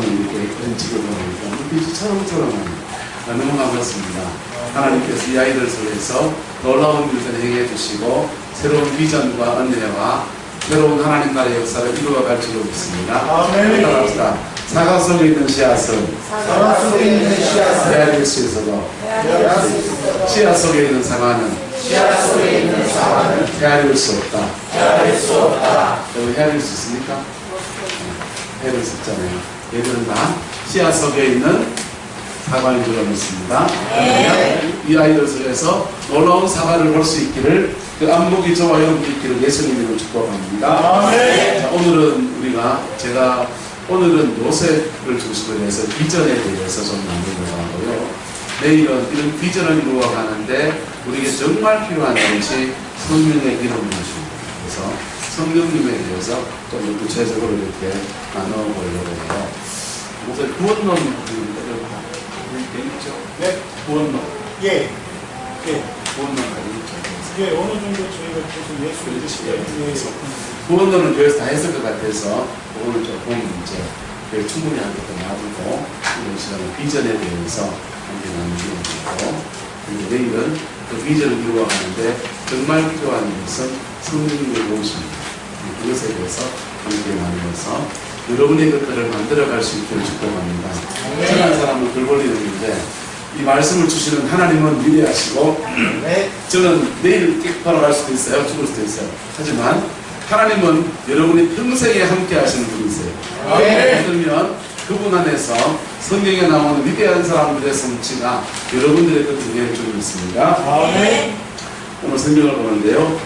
오늘 이렇게 그런 직업을 하니까 눈빛이 처럼처럼 너무 반갑습니다. 하나님께서 이 아이들 속에서 놀라운 일들을 행해 주시고 새로운 비전과 은혜와 새로운 하나님 나라의 역사를 이루어갈 줄로 믿습니다. 아멘. 따라합시다. 사과 속에 있는 씨앗은 사과 속에 있는 씨앗은 헤아릴 수 있어도 씨앗 속에 있는 사과는 씨앗 속에 있는 사과는 헤아릴 수 없다. 헤아릴 수 없다. 여러분 헤아릴 수 있습니까? 헤아릴 수 없잖아요. 얘들은 다 씨앗 속에 있는 사과인 줄 믿습니다. 이 아이들 속에서 놀라운 사과를 볼 수 있기를, 그 안목이 저와 여러분이 있기를 예수님으로 축복합니다. 아멘. 자, 오늘은 제가 오늘은 요셉을 중심으로 해서 비전에 대해서 좀 나누려고 하고요. 내일은 이런 비전을 이루어가는데 우리에게 정말 필요한 것이 성령의 기름부으십니다. 그래서 성령님에 대해서 좀 구체적으로 이렇게 나눠보려고 해요. 우선 구원론 되겠죠? 네. 구원론. 예. 예. 구원론 가지고 예. 어느 정도 저희가 계속 예수 믿으시죠? 구원론은 교회에서 다 했을 것 같아서 오늘 조금 이제 충분히 한 것도 놔두고 이런 시간에 비전에 대해서 함께 나누고, 그리고 내일은 그 비전을 이루어가는데 정말 필요한 것은 성령님의 도우십니다. 그것에 대해서 함께 나누어서 여러분의 것들을 만들어갈 수 있기를 축복합니다. 천한 사람은 글 벌리는데 이 말씀을 주시는 하나님은 위대하시고, 저는 내일 돌아갈 수도 있어요. 죽을 수도 있어요. 하지만 하나님은 여러분이 평생에 함께 하시는 분이세요. 그러면 그분 안에서 성경에 나오는 위대한 사람들의 성취가 여러분들의 것을 위해 주고 있습니다. 오늘 성경을 보는데요,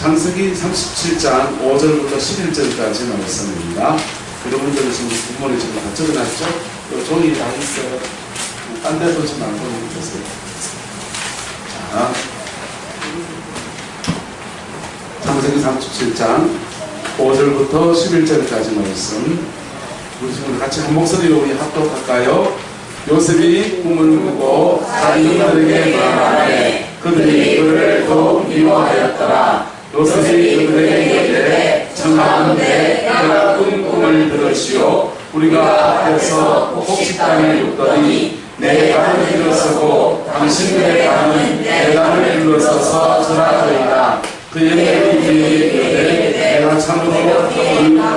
창세기 37장 5절부터 11절까지 말씀입니다. 여러분들은 지금 부모님 지금 다 적어놨죠? 종이 다 있어요. 딴 데도 지금 안 보내주세요. 자, 창세기 37장 5절부터 11절까지 말씀, 우리 지금 같이 한 목소리로 우리 합독할까요? 요셉이 꿈을 꾸고 자기들에게 말하되 그들이 그를 더욱 미워하였더라. 요셉이 그들에게 이르되 청하건대 내가 꾼 꿈을 들으시오. 우리가 앞에서 곡식단을 눕더니 내 간을 일어서고 당신들의 간은 내 간을 일어서서 전하더이다. 그의 이르되 내가 참으로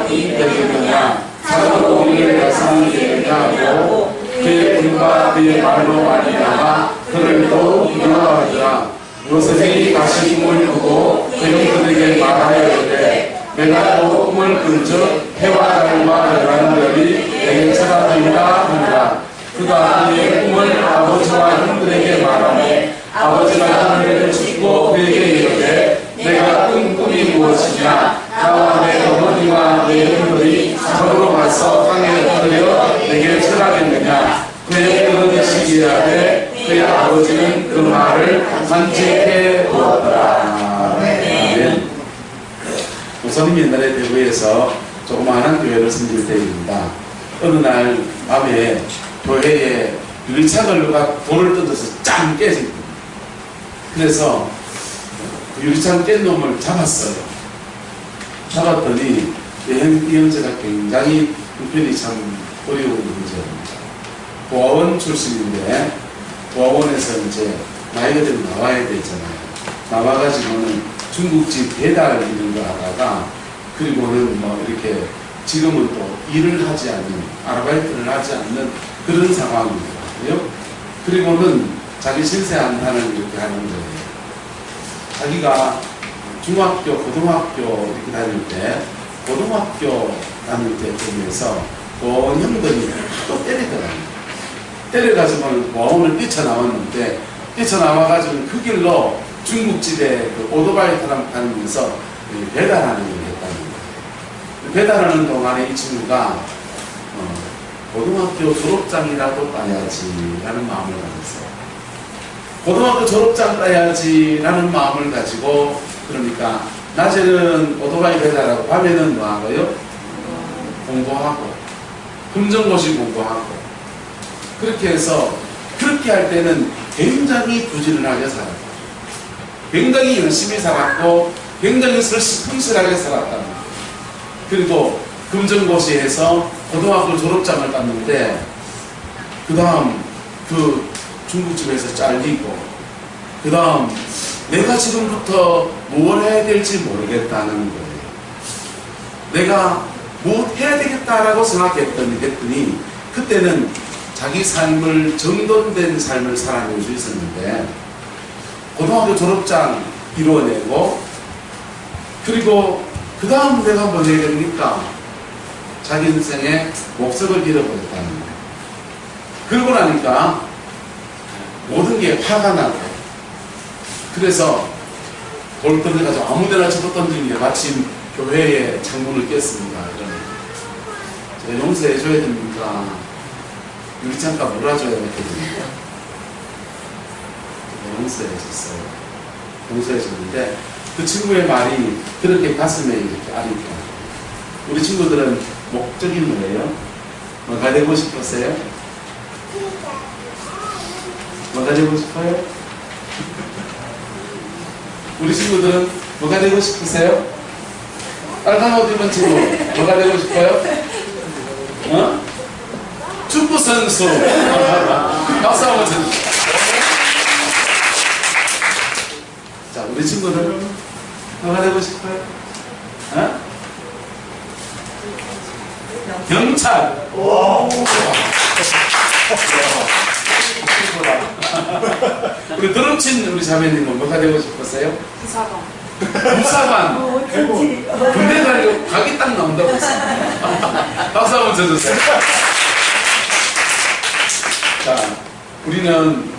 인이 되겠느냐, 참으로 우리의 가슴이 되겠냐 하고 그의 꿈과 그의 말로 말미암아 그를 더욱 미워하더라. 요셉이 다시 꿈을 꾸고 그 형들에게 말하여 이르되 내가 또 꿈을 꾼즉 해와 달과 별하늘이 내게 찾아들이라 하니라. 그가 그의 꿈을 아버지와 형들에게 말하매 아버지가 하늘을 춥고 그에게 이르되 내가 꾼 꿈이 무엇이냐, 나와 내 어머니와 내 형들이 저로 가서 땅에 엎드려 내게 절하겠느냐. 그의 그러듯이 이해하되 그의 아버지는 그 말을 간직해 두었더라. 아멘. 목사님이 옛날에 대구에서 조그마한 교회를 섬길 때입니다. 어느 날 밤에 교회에 유리창을 누가 돌을 뜯어서 짱 깨집니다. 그래서 그 유리창 깬 놈을 잡았어요. 잡았더니 이 형제가 굉장히 형편이 참 어려운 문제입니다. 보아원 출신인데 보아원에서 이제 나이가 좀 나와야 되잖아요. 나와가지고는 중국집 배달 이런 거 하다가, 그리고는 뭐 이렇게 지금은 또 일을 하지 않는, 아르바이트를 하지 않는 그런 상황이더라고요. 그리고는 자기 신세 한탄을 이렇게 하는 거예요. 자기가 중학교, 고등학교 이렇게 다닐 때, 고등학교 다닐 때 보면서 온 형들이 또 때리더라고요. 때려가지고 보험을 뛰쳐나왔는데, 뛰쳐나와가지고 그 길로 중국집에 그 오토바이 타면서 배달하는 걸 했다는 거예요. 배달하는 동안에 이 친구가 고등학교 졸업장이라도 따야지 라는 마음을 가졌어요. 고등학교 졸업장 따야지 라는 마음을 가지고, 그러니까 낮에는 오토바이 배달하고 밤에는 뭐 하고요? 공부하고, 금전고시 공부하고, 그렇게 해서 그렇게 할 때는 굉장히 부지런하게 살았고, 굉장히 열심히 살았고, 굉장히 성실하게 살았다는 거예요. 그리고 금전고시에서 고등학교 졸업장을 땄는데 그 다음 그 중국집에서 잘리고 그 다음 내가 지금부터 뭘 해야 될지 모르겠다는 거예요. 내가 뭐 해야 되겠다라고 했더니 그때는 자기 삶을 정돈된 삶을 살아내고 있었는데 고등학교 졸업장 이루어내고 그리고 그 다음 내가 뭐 해야 됩니까? 자기 인생의 목적을 잃어버렸다는 거예요. 그러고 나니까 모든 게 화가 나고 그래서 돌덩이 가지고 아무데나 집어던지는 게 마침 교회에 창문을 깼습니다. 제가 용서해줘야 됩니까? 유리창가 몰아줘야 되거든요. 용서해줬어요. 용서해줬는데 그 친구의 말이 그렇게 가슴에 이렇게 아리까. 우리 친구들은 목적이 뭐예요? 뭐가 되고 싶었어요? 뭐가 되고 싶어요? 우리 친구들은 뭐가 되고 싶으세요? 빨간 옷 입은 친구 뭐가 되고 싶어요? 어? 축구 선수. 박수 한번 쳐주세요. 자, 우리 친구들은 뭐가 되고 싶어요? 어? 경찰. 우리 드럼친 우리 자매님은 뭐가 되고 싶었어요? 부사관. 부사관. 군대 가려고 각이 딱 나온다고 했어요. 박수 한번 쳐주세요. 자, 우리는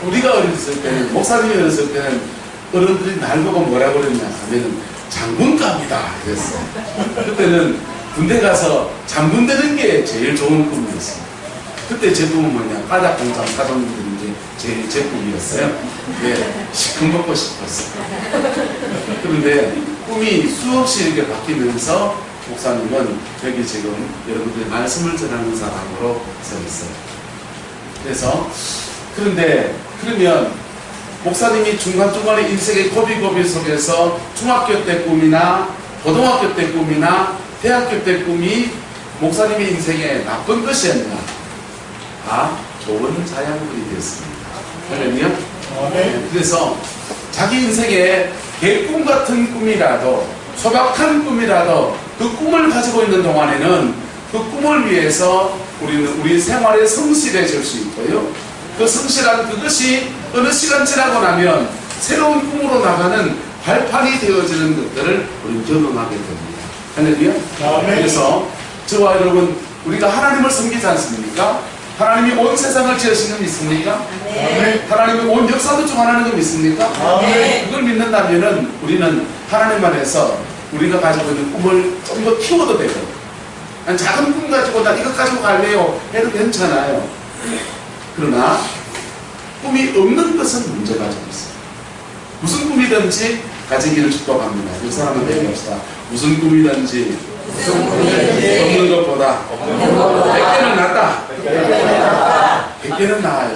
우리가 어렸을 때는 목사님이 어렸을 때는 어른들이 날 보고 뭐라 그랬냐 하면은 장군감이다 그랬어요. 그때는 군대 가서 장군 되는 게 제일 좋은 꿈이었어요. 그때 제 꿈은 뭐냐, 바닥공장 사장님들이 이제 제일 제 꿈이었어요. 네, 시큼 먹고 싶었어요. 그런데 꿈이 수없이 이렇게 바뀌면서 목사님은 여기 지금 여러분들이 말씀을 전하는 사람으로 서 있어요. 그래서 그러면 목사님이 중간중간에 인생의 고비고비 속에서 중학교 때 꿈이나 고등학교 때 꿈이나 대학교 때 꿈이 목사님의 인생에 나쁜 것이었나? 다 좋은 자양분이 됐습니다. 할렐루야? 네. 그래서 자기 인생에 개꿈 같은 꿈이라도 소박한 꿈이라도 그 꿈을 가지고 있는 동안에는 그 꿈을 위해서 우리는 우리 생활에 성실해질 수 있고요. 그 성실한 그것이 어느 시간 지나고 나면 새로운 꿈으로 나가는 발판이 되어지는 것들을 우리는 경험하게 됩니다. 할렐루야? 그래서 저와 여러분 우리가 하나님을 섬기지 않습니까? 하나님이 온 세상을 지으신 건 믿습니까? 네. 하나님이 온 역사도 주관하는 건 믿습니까? 네. 그걸 믿는다면은 우리는 하나님 안에서 우리가 가지고 있는 꿈을 좀 더 키워도 되고, 난 작은 꿈 가지고 나 이것 가지고 갈래요 해도 괜찮아요. 그러나 꿈이 없는 것은 문제가 좀 있어요. 무슨 꿈이든지 가지기를 축복합니다. 그 사람은 얘기합시다. 무슨 꿈이든지 없는 것보다 100개는 낫다. 100개는 나아요.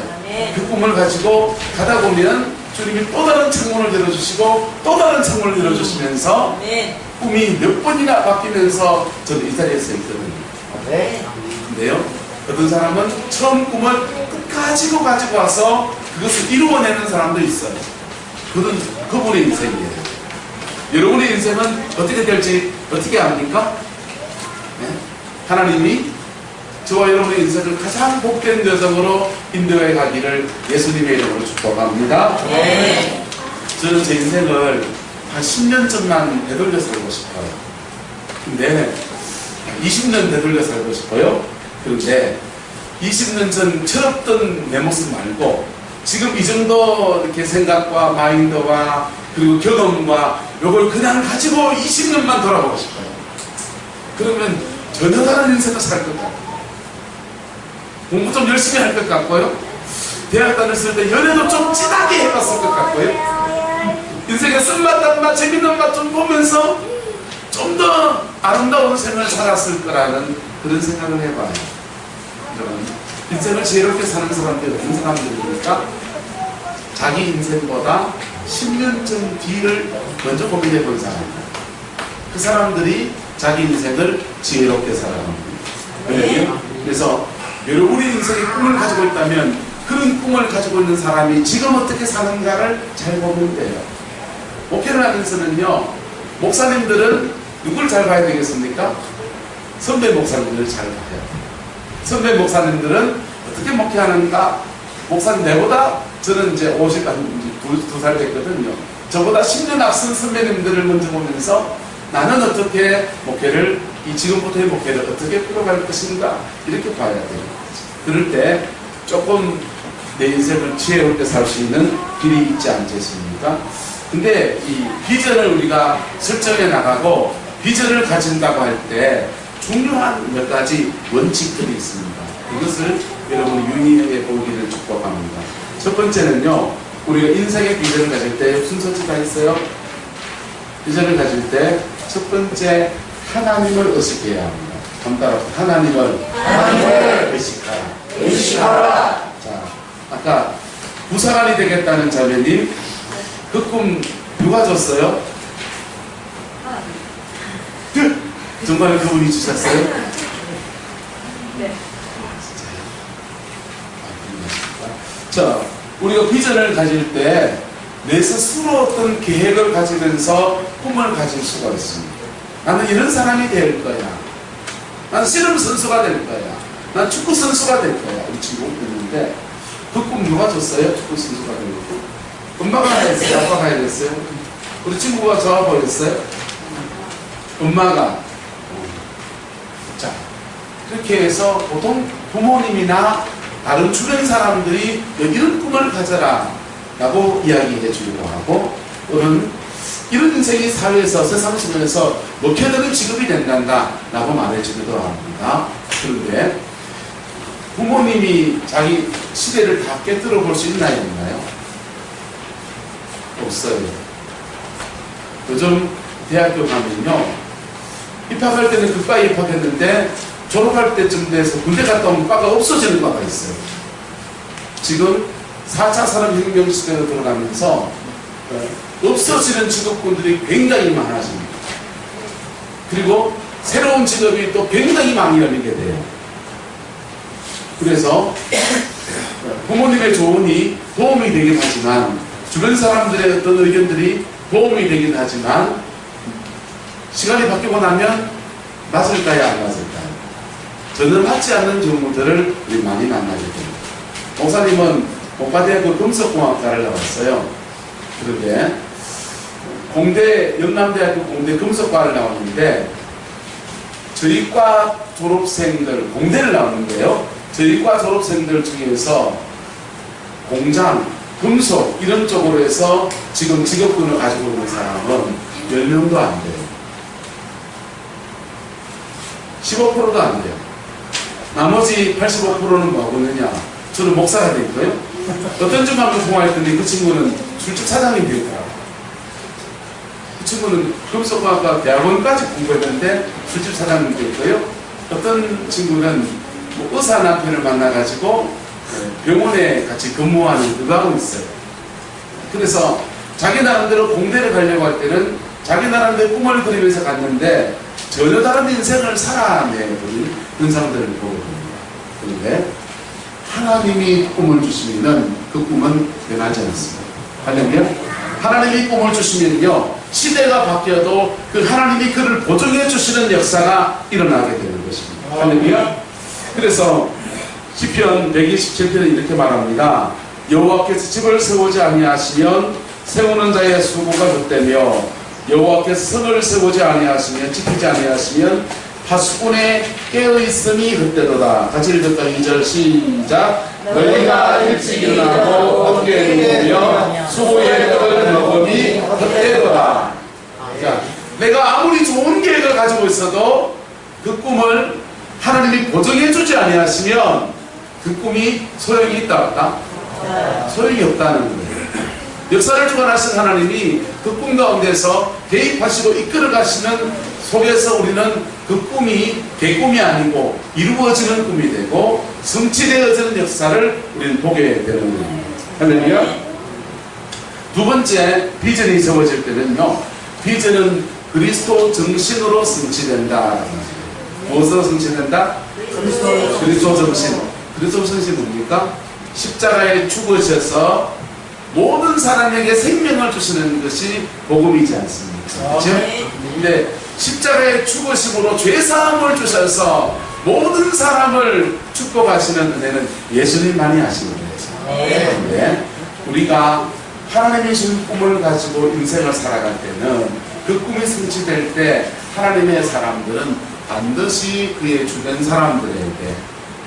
그 꿈을 가지고 가다 보면 주님이 또 다른 창문을 열어주시고 또 다른 창문을 열어주시면서 꿈이 몇 번이나 바뀌면서 저는 이 자리에 서 있거든요. 근데요, 어떤 사람은 처음 꿈을 끝까지 가지고 와서 그것을 이루어내는 사람도 있어요. 그분의 인생이에요. 여러분의 인생은 어떻게 될지 어떻게 압니까? 네? 하나님이 저와 여러분의 인생을 가장 복된 여정으로 인도해 가기를 예수님의 이름으로 축복합니다. 네. 저는 제 인생을 한 10년 전만 되돌려 살고 싶어요. 근데 20년 되돌려 살고 싶어요. 그런데 20년 전 철없던 내 모습 말고 지금 이 정도 이렇게 생각과 마인드와 그리고 경험과 이걸 그냥 가지고 20년만 돌아보고 싶어요. 그러면 전혀 다른 인생을 살 것 같아요. 공부 좀 열심히 할 것 같고요. 대학 다녔을 때 연애도 좀 진하게 해봤을 것 같고요. 인생의 쓴맛, 단맛, 재밌는 맛 좀 보면서 좀 더 아름다운 생을 살았을 거라는 그런 생각을 해봐요. 여러분, 인생을 지혜롭게 사는 사람들이 어떤 사람들입니까? 자기 인생보다 10년 전 뒤를 먼저 고민해 본 사람입니다. 그 사람들이 자기 인생을 지혜롭게 살아갑니다. 그래서 여러분이 인생의 꿈을 가지고 있다면 그런 꿈을 가지고 있는 사람이 지금 어떻게 사는가를 잘 보면 돼요. 목회를 하면서는요, 목사님들은 누굴 잘 봐야 되겠습니까? 선배 목사님들을 잘 봐야 돼요. 선배 목사님들은 어떻게 목회하는가? 목사님 내보다 저는 이제 52살 됐거든요. 저보다 10년 앞선 선배님들을 먼저 보면서 나는 어떻게 목회를, 지금부터의 목회를 어떻게 풀어갈 것인가? 이렇게 봐야 돼요. 그럴 때 조금 내 인생을 지혜롭게 살 수 있는 길이 있지 않겠습니까? 근데 이 비전을 우리가 설정해 나가고 비전을 가진다고 할 때 중요한 몇 가지 원칙들이 있습니다. 이것을 여러분이 유의해 보기를 축복합니다. 첫 번째는요, 우리가 인생의 비전을 가질 때 순서가 있어요. 비전을 가질 때 첫 번째, 하나님을 의식해야 합니다. 따라 하나님을 의식하라. 자, 아까 부사관이 되겠다는 자매님, 그 꿈 누가 줬어요? 정말 그분이 주셨어요? 네. 자, 우리가 비전을 가질 때 내 스스로 어떤 계획을 가지면서 꿈을 가질 수가 있습니다. 나는 이런 사람이 될 거야. 나는 씨름 선수가 될 거야. 난 축구 선수가 될 거야. 우리 친구 있는데 그 꿈 누가 줬어요? 축구 선수가 되고. 엄마가 했어요? 아빠가 했어요? 우리 친구가 저와 보였어요? 엄마가. 자, 그렇게 해서 보통 부모님이나 다른 주변 사람들이 이런 꿈을 가져라 라고 이야기해 주기도 하고, 또는 이런 인생이 사회에서, 세상 속에서 먹혀드는 직업이 된단다 라고 말해주기도 합니다. 그런데 부모님이 자기 시대를 다 깨뜨려 볼 수 있나요? 없나요? 없어요. 요즘 대학교 가면요, 입학할 때는 그 과에 입학했는데 졸업할 때쯤 돼서 군대 갔다 오면 과가 없어지는 과가 있어요. 지금 4차 산업혁명 시대로 들어가면서 없어지는 직업군들이 굉장히 많아집니다. 그리고 새로운 직업이 또 굉장히 많이 열리게 돼요. 그래서 부모님의 조언이 도움이 되긴 하지만, 주변 사람들의 어떤 의견들이 도움이 되긴 하지만, 시간이 바뀌고 나면 맞을까요? 안 맞을까요? 전혀 맞지 않는 경우들을 우리 많이 만나게 됩니다. 목사님은 공과대학교 금속공학과를 나왔어요. 그런데 영남대학교 공대 금속과를 나왔는데, 저희 과 졸업생들, 공대를 나왔는데요, 저희 과 졸업생들 중에서 공장, 금속 이런 쪽으로 해서 지금 직업군을 가지고 있는 사람은 10명도 안 돼요. 15%도 안 돼요. 나머지 85%는 뭐 하고 있느냐? 저는 목사가 되고요. 어떤 중 한번 통화했더니 그 친구는 술집 사장이 되더라고요. 그 친구는 금속과학과 대학원까지 공부했는데 술집 사장이 되고요. 어떤 친구는 뭐 의사 남편을 만나가지고 병원에 같이 근무하는 그거 하고 있어요. 그래서 자기 나름대로 공대를 가려고 할 때는 자기 나름대로 꿈을 그리면서 갔는데 전혀 다른 인생을 살아내는 그런 사람들을 보게 됩니다. 그런데 하나님이 꿈을 주시면은 그 꿈은 변하지 않습니다. 할렐루야. 하나님이 꿈을 주시면요, 시대가 바뀌어도 그 하나님이 그를 보증해 주시는 역사가 일어나게 되는 것입니다. 할렐루야. 그래서 시편 127편에 이렇게 말합니다. 여호와께서 집을 세우지 아니하시면 세우는 자의 수고가 헛되며, 여호와께서 성을 세우지 아니하시면, 지키지 아니하시면 파수꾼의 깨어있음이 헛되도다. 같이 읽을까? 2절 시작. 너희가 일찍 일어나고 함께 누우며 수고의 떡을 먹음이 헛되도다. 자, 내가 아무리 좋은 계획을 가지고 있어도 그 꿈을 하나님이 보증해 주지 아니하시면 그 꿈이 소용이 있다 없다? 소용이 없다는 거예요. 역사를 주관하신 하나님이 그 꿈 가운데서 개입하시고 이끌어 가시는 속에서 우리는 그 꿈이 개꿈이 아니고 이루어지는 꿈이 되고 성취되어지는 역사를 우리는 보게 되는 겁니다. 할렐루야. 두 번째, 비전이 세워질 때는요, 비전은 그리스도 정신으로 성취된다. 무엇으로 성취된다? 그리스도 정신. 그리스도 정신이 뭡니까? 십자가에 죽으셔서 모든 사람에게 생명을 주시는 것이 복음이지 않습니까? 그렇죠? 근데 십자가에 죽으심으로 죄사함을 주셔서 모든 사람을 축복하시는 은혜는 예수님만이 하시는 거예요. 그런데 우리가 하나님의 주신 꿈을 가지고 인생을 살아갈 때는 그 꿈이 성취될 때 하나님의 사람들은 반드시 그의 주변 사람들에게,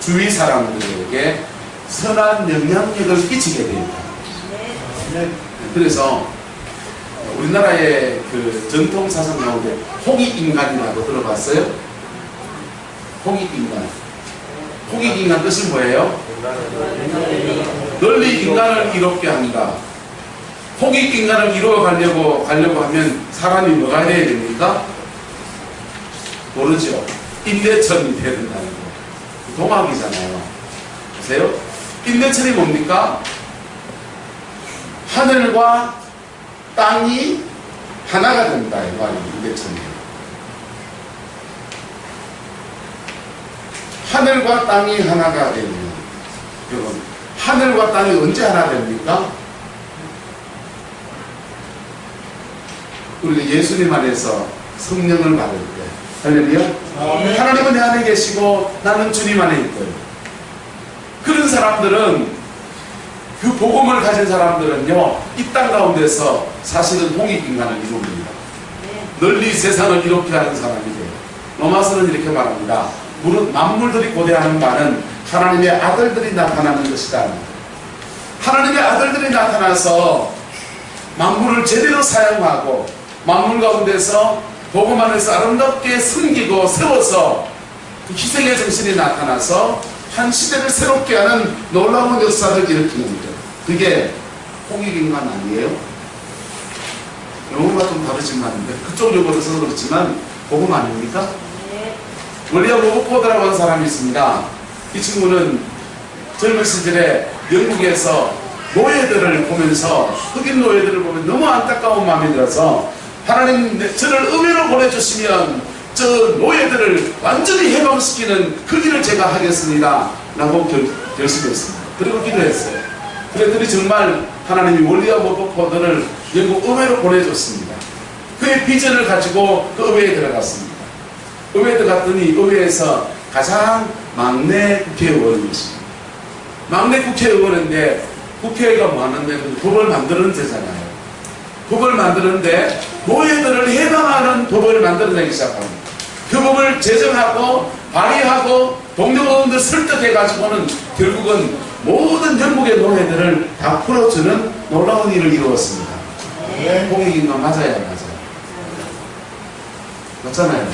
주위 사람들에게 선한 영향력을 끼치게 됩니다. 그래서 우리나라의 그 전통 사상 가운데 홍익인간이라고 들어봤어요? 홍익인간. 홍익인간 뜻이 뭐예요? 널리 인간을 이롭게 한다. 홍익인간을 이루어가려고 하면 사람이 뭐가 돼야 됩니까? 모르죠. 인내천이 돼야 된다는 거. 동학이잖아요. 보세요. 인내천이 뭡니까? 하늘과 땅이 하나가 된다. 이 말이에요. 인내천이. 하늘과 땅이 하나가 되면, 여러분, 하늘과 땅이 언제 하나 됩니까? 우리가 예수님 안에서 성령을 받을 때. 할렐루야. 하나님은 내 안에 계시고 나는 주님 안에 있고요. 그런 사람들은, 그 복음을 가진 사람들은요, 이 땅 가운데서 사실은 홍익인간을 이룹니다. 널리 세상을 이롭게 하는 사람이 돼요. 로마서는 이렇게 말합니다. 만물들이 고대하는 바는 하나님의 아들들이 나타나는 것이다. 하나님의 아들들이 나타나서 만물을 제대로 사용하고 만물 가운데서 복음 안에서 아름답게 섬기고 세워서 희생의 정신이 나타나서 한 시대를 새롭게 하는 놀라운 역사를 일으키는 것. 그게 홍익인간 아니에요? 용어가 좀 다르지만 그쪽 용어로 써서 그렇지만 복음 아닙니까? 월리엄 워버포드라고 하는 사람이 있습니다. 이 친구는 젊은 시절에 영국에서 노예들을 보면서, 흑인 노예들을 보면 너무 안타까운 마음이 들어서 하나님 저를 의외로 보내주시면 저 노예들을 완전히 해방시키는 그 일을 제가 하겠습니다 라고 결심했습니다. 그리고 기도했어요. 그랬더니 정말 하나님이 월리엄 워버포드를 영국 의회로 보내줬습니다. 그의 비전을 가지고 그 의회에 들어갔습니다. 의회에 들어갔더니 의회에서 가장 막내 국회의원이었습니다. 막내 국회의원인데 국회가 뭐 하는데 법을 만드는 데잖아요. 법을 만드는데 노예들을 해방하는 법을 만들어내기 시작합니다. 그 법을 제정하고 발의하고 동료의원들 설득해가지고는 결국은 모든 영국의 노예들을 다 풀어주는 놀라운 일을 이루었습니다. 홍익인간 맞아요, 맞아요. 맞잖아요.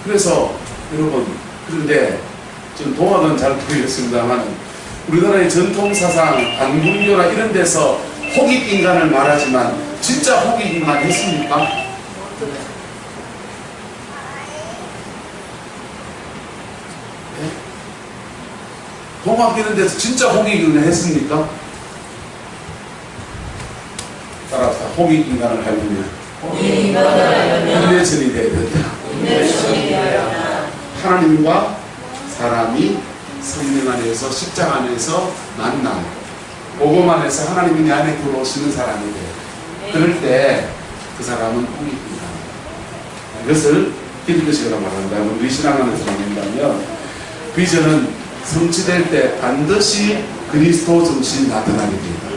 그래서 여러분, 그런데 좀 동학은 잘 모르겠습니다만 우리나라의 전통사상, 반문교나 이런 데서 홍익인간을 말하지만 진짜 홍익인간 했습니까? 네? 동학 이런 데서 진짜 홍익인간 했습니까? 따라서 홍익인간을 하려면 인내천이 되어야 된다. 하나님과 사람이 성령 안에서, 십자가 안에서 만나 복음 안에서 하나님이 내 안에 들어오시는 사람이 돼요. 그럴 때 그 사람은 홍익인간입니다. 이것을 빌드식으로 말한다면, 우리 신앙 안에서 말한다면 비전은 성취될 때 반드시 그리스도 정신이 나타나게 됩니다.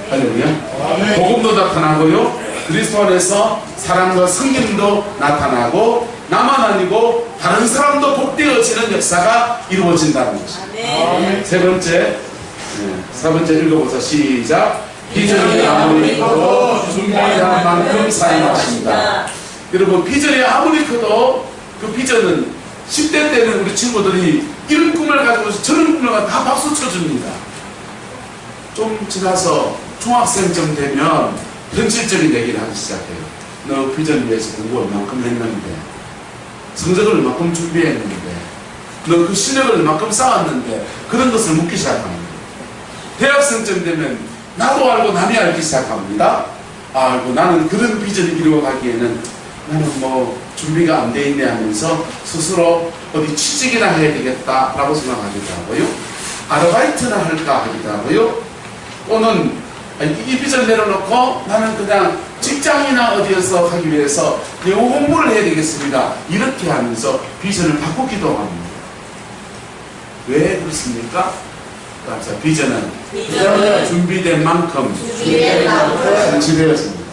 할렐루야. 복음도 나타나고요, 그리스도 안에서 사랑과 성김도 나타나고 나만 아니고 다른 사람도 복되어지는 역사가 이루어진다는 것입니다. 세 번째, 세 번째 읽어보자. 시작. 비전이 아무리 커도 준비한 만큼 사용하십니다. 여러분, 비전이 아무리 커도 그 비전은 10대 때는 우리 친구들이 이런 꿈을 가지고 저런 꿈을 가지고 다 박수 쳐줍니다. 좀 지나서 중학생쯤 되면 현실적인 얘기를 하기 시작해요. 너 비전 위해서 공부 얼만큼 했는데, 성적을 얼만큼 준비했는데, 너 그 실력을 얼만큼 쌓았는데, 그런 것을 묻기 시작합니다. 대학생쯤 되면 나도 알고 남이 알기 시작합니다. 알고 나는 그런 비전을 이루어가기에는 나는 뭐 준비가 안 돼 있네 하면서 스스로 어디 취직이나 해야 되겠다라고 생각하기도 하고요. 아르바이트나 할까 하기도 하고요. 또는 이 빚을 내려놓고 나는 그냥 직장이나 어디에서 하기 위해서 영어 공부를 해야 되겠습니다. 이렇게 하면서 비전을 바꾸기도 합니다. 왜 그렇습니까? 비전은 준비된 만큼 성취되었습니다.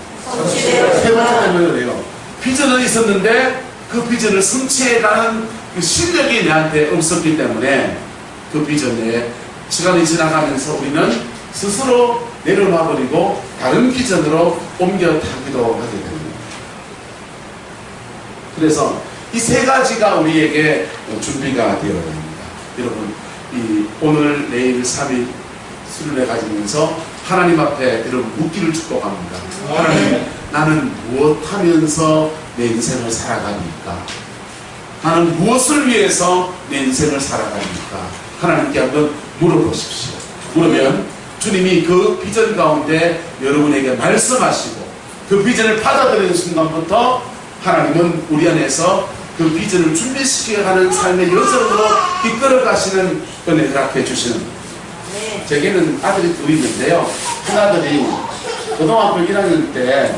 세 번째는 그래요. 비전은 있었는데 그 비전을 성취해가는 그 실력이 내한테 없었기 때문에 그 비전에 시간이 지나가면서 우리는 스스로 내려놔버리고 다른 비전으로 옮겨 타기도 하게 됩니다. 그래서 이 세 가지가 우리에게 준비가 되어야 합니다. 여러분, 이 오늘, 내일, 3일 수련회 가지면서 하나님 앞에 여러분 묻기를 축복합니다. 하나님, 나는 무엇 하면서 내 인생을 살아갑니까? 나는 무엇을 위해서 내 인생을 살아갑니까? 하나님께 한번 물어보십시오. 그러면 주님이 그 비전 가운데 여러분에게 말씀하시고 그 비전을 받아들이는 순간부터 하나님은 우리 안에서 그 비전을 준비시켜가는 삶의 여정으로 이끌어 가시는 은혜를 허락해 주시는 거예요. 제게는 아들이 둘이 있는데요. 큰 아들이 고등학교 1학년 때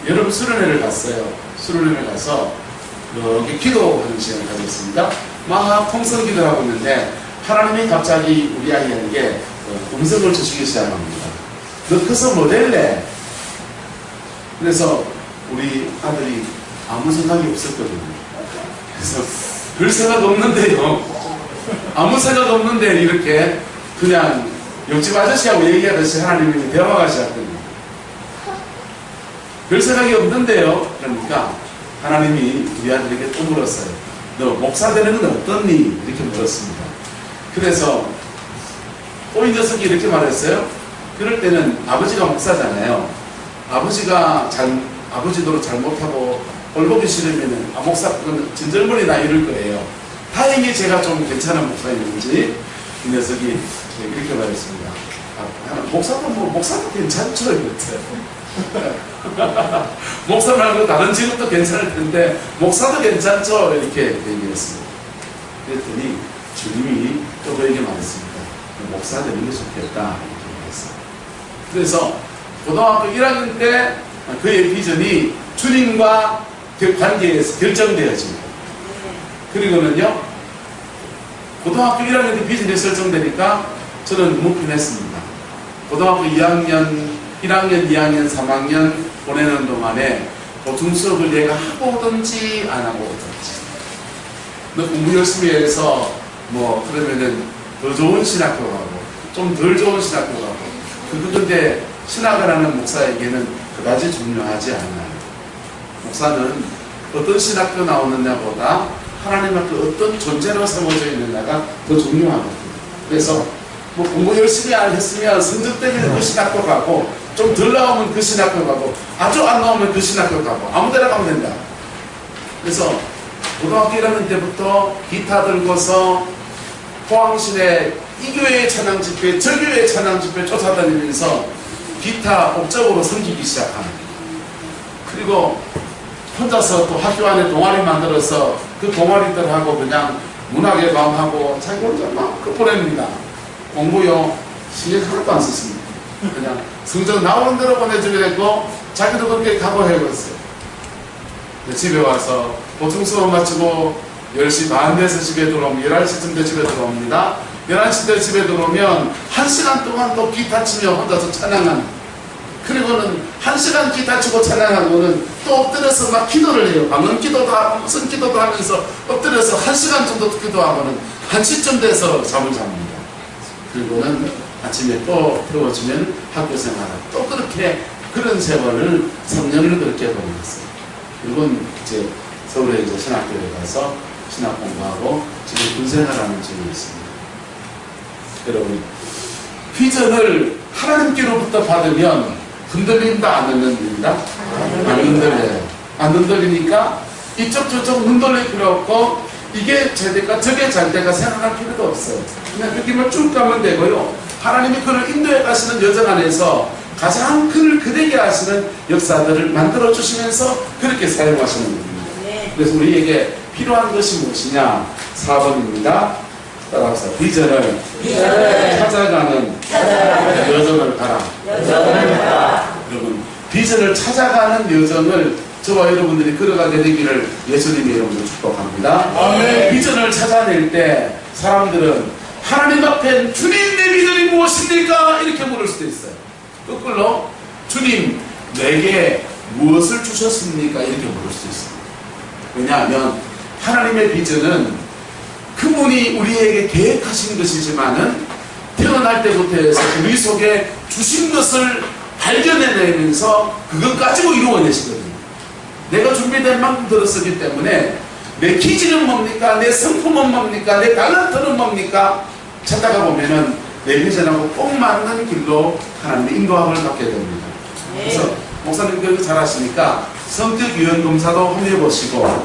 여름 수련회를 갔어요. 수련회를 가서 이렇게 기도하는 시간을 가졌습니다. 막 통성 기도를 하고 있는데 하나님이 갑자기 우리 아이에게 음성을 주시기 시작합니다. 너 커서 뭐 될래? 그래서 우리 아들이 아무 생각이 없었거든요. 그래서 별 생각 없는데요. 아무 생각 없는데 이렇게 그냥 옆집 아저씨하고 얘기하듯이 하나님이 대화가 시작됩니다. 별 생각이 없는데요. 그러니까 하나님이 우리 아들에게 또 물었어요. 너 목사 되는 건 어떻니? 이렇게 물었습니다. 그래서 또 이 녀석이 이렇게 말했어요. 그럴 때는 아버지가 목사잖아요. 아버지도 잘못하고 꼴보기 싫으면 목사 그건 진절머리나 이럴 거예요. 다행히 제가 좀 괜찮은 목사였는지 이 녀석이 이렇게 말했습니다. 목사도 괜찮죠? 이랬어요. 목사 말고 다른 직업도 괜찮을 텐데 목사도 괜찮죠? 이렇게 얘기했습니다. 그랬더니 주님이 또 그에게 말했습니다. 목사 되는 게 좋겠다 이렇게 말했어요. 그래서 고등학교 1학년 때 그의 비전이 주님과 그 관계에서 결정되어집니다. 그리고는요, 고등학교 1학년 때 비전이 설정되니까 저는 무편했습니다. 고등학교 2학년, 2학년, 3학년 보내는 동안에 보충 수업을 내가 하고 오든지 안 하고 오든지. 너 공부 열심히 해서 그러면은 더 좋은 신학교 가고 좀 덜 좋은 신학교 가고. 근데 신학을 하는 목사에게는 그다지 중요하지 않아요. 목사는 어떤 신학교 나오느냐보다 하나님 앞에 어떤 존재로 세워져 있느냐가 더 중요하거든요. 그래서 공부 열심히 안 했으면 성적 때문에 그 신학교 가고 좀 덜 나오면 그 신학교 가고 아주 안 나오면 그 신학교 가고 아무 데나 가면 된다. 그래서 고등학교 1학년 때부터 기타 들고서 포항시내 이 교회의 찬양 집회, 저 교회의 찬양 집회 쫓아다니면서 기타 업적으로 섬기기 시작합니다. 그리고 혼자서 또 학교 안에 동아리 만들어서 그 동아리들하고 그냥 문학의 밤하고 자기 혼자 막 보냅니다. 공부요 신경 하나도 안 썼습니다. 그냥 성적 나오는 대로 보내주게 됐고 자기도 그렇게 각오해버렸어요. 집에 와서 보충 수업 마치고 10시 반 돼서 집에 들어오면 11시쯤 돼 집에 들어옵니다. 11시 때 집에 들어오면 1시간 동안 또 기타 치며 혼자서 찬양하는, 그리고는 1시간 기타 치고 찬양하고는 또 엎드려서 막 기도를 해요. 방언 기도도 하고 무슨 기도도 하면서 엎드려서 1시간 정도 기도하고는 1시쯤 돼서 잠을 잡니다. 그리고는 아침에 또 들어오시면 학교 생활을 또 그렇게 그런 세월을 3년을 그렇게 보냈어요. 그리고 이제 서울에 이제 신학교에 가서 신학 공부하고 지금 군생활하는 중에 있습니다. 여러분, 비전을 하나님께로부터 받으면 흔들린다 안 흔들린다? 안 흔들려요. 안 흔들리니까 이쪽 저쪽 흔들릴 필요 없고 이게 잘 될까 저게 잘 될까 생각할 필요도 없어요. 그냥 느낌을 쭉 가면 되고요. 하나님이 그를 인도해 가시는 여정 안에서 가장 그를 그대게 하시는 역사들을 만들어 주시면서 그렇게 사용하시는 겁니다. 그래서 우리에게 필요한 것이 무엇이냐? 4번입니다. 따라합시다. 비전을 찾아가는 여정을 가라. 여러분, 비전을 찾아가는 여정을 저와 여러분들이 걸어가게 되기를 예수님의 이름으로 축복합니다. 아멘. 비전을 찾아낼 때 사람들은 하나님 앞에 주님 내 비전이 무엇입니까? 이렇게 물을 수도 있어요. 거꾸로 주님 내게 무엇을 주셨습니까? 이렇게 물을 수도 있습니다. 왜냐하면 하나님의 비전은 그분이 우리에게 계획하신 것이지만은 태어날 때부터 해서 우리 속에 주신 것을 발견해내면서 그것 가지고 이루어내시거든요. 내가 준비된 만큼 들었었기 때문에 내 기질은 뭡니까? 내 성품은 뭡니까? 내 탤런트는 뭡니까? 찾다가 보면은 내 비전하고 꼭 맞는 길로 하나님의 인도함을 받게 됩니다. 그래서 목사님 교육 잘 하시니까 성격 유형 검사도 한번 해보시고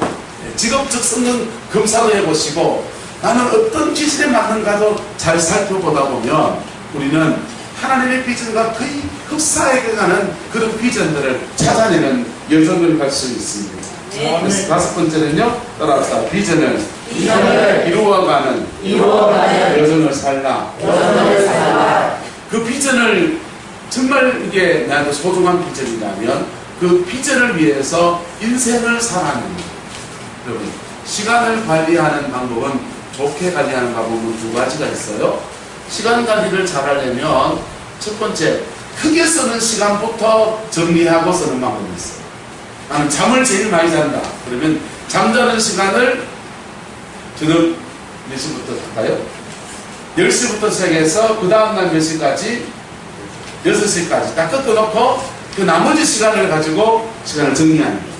직업적 성능 검사도 해보시고 나는 어떤 기질에 맞는가도 잘 살펴보다 보면 우리는 하나님의 비전과 거의 흡사해가는 그런 비전들을 찾아내는 여정을 갈 수 있습니다. 그래서 다섯 번째는요, 따라합시다. 비전을 이루어가는 여정을 살라. 그 비전을 정말 이게 나한테 소중한 비전이라면 그 비전을 위해서 인생을 살아가는 거예요. 여러분, 시간을 관리하는 방법은 좋게 관리하는 방법은 두 가지가 있어요. 시간 관리를 잘하려면 첫 번째, 크게 쓰는 시간부터 정리하고 쓰는 방법이 있어요. 나는 잠을 제일 많이 잔다. 그러면 잠자는 시간을 저녁 몇 시부터 할까요? 10시부터 시작해서 그 다음날 몇 시까지? 6시까지 딱 끊어놓고 그 나머지 시간을 가지고 시간을 정리하는 거예요.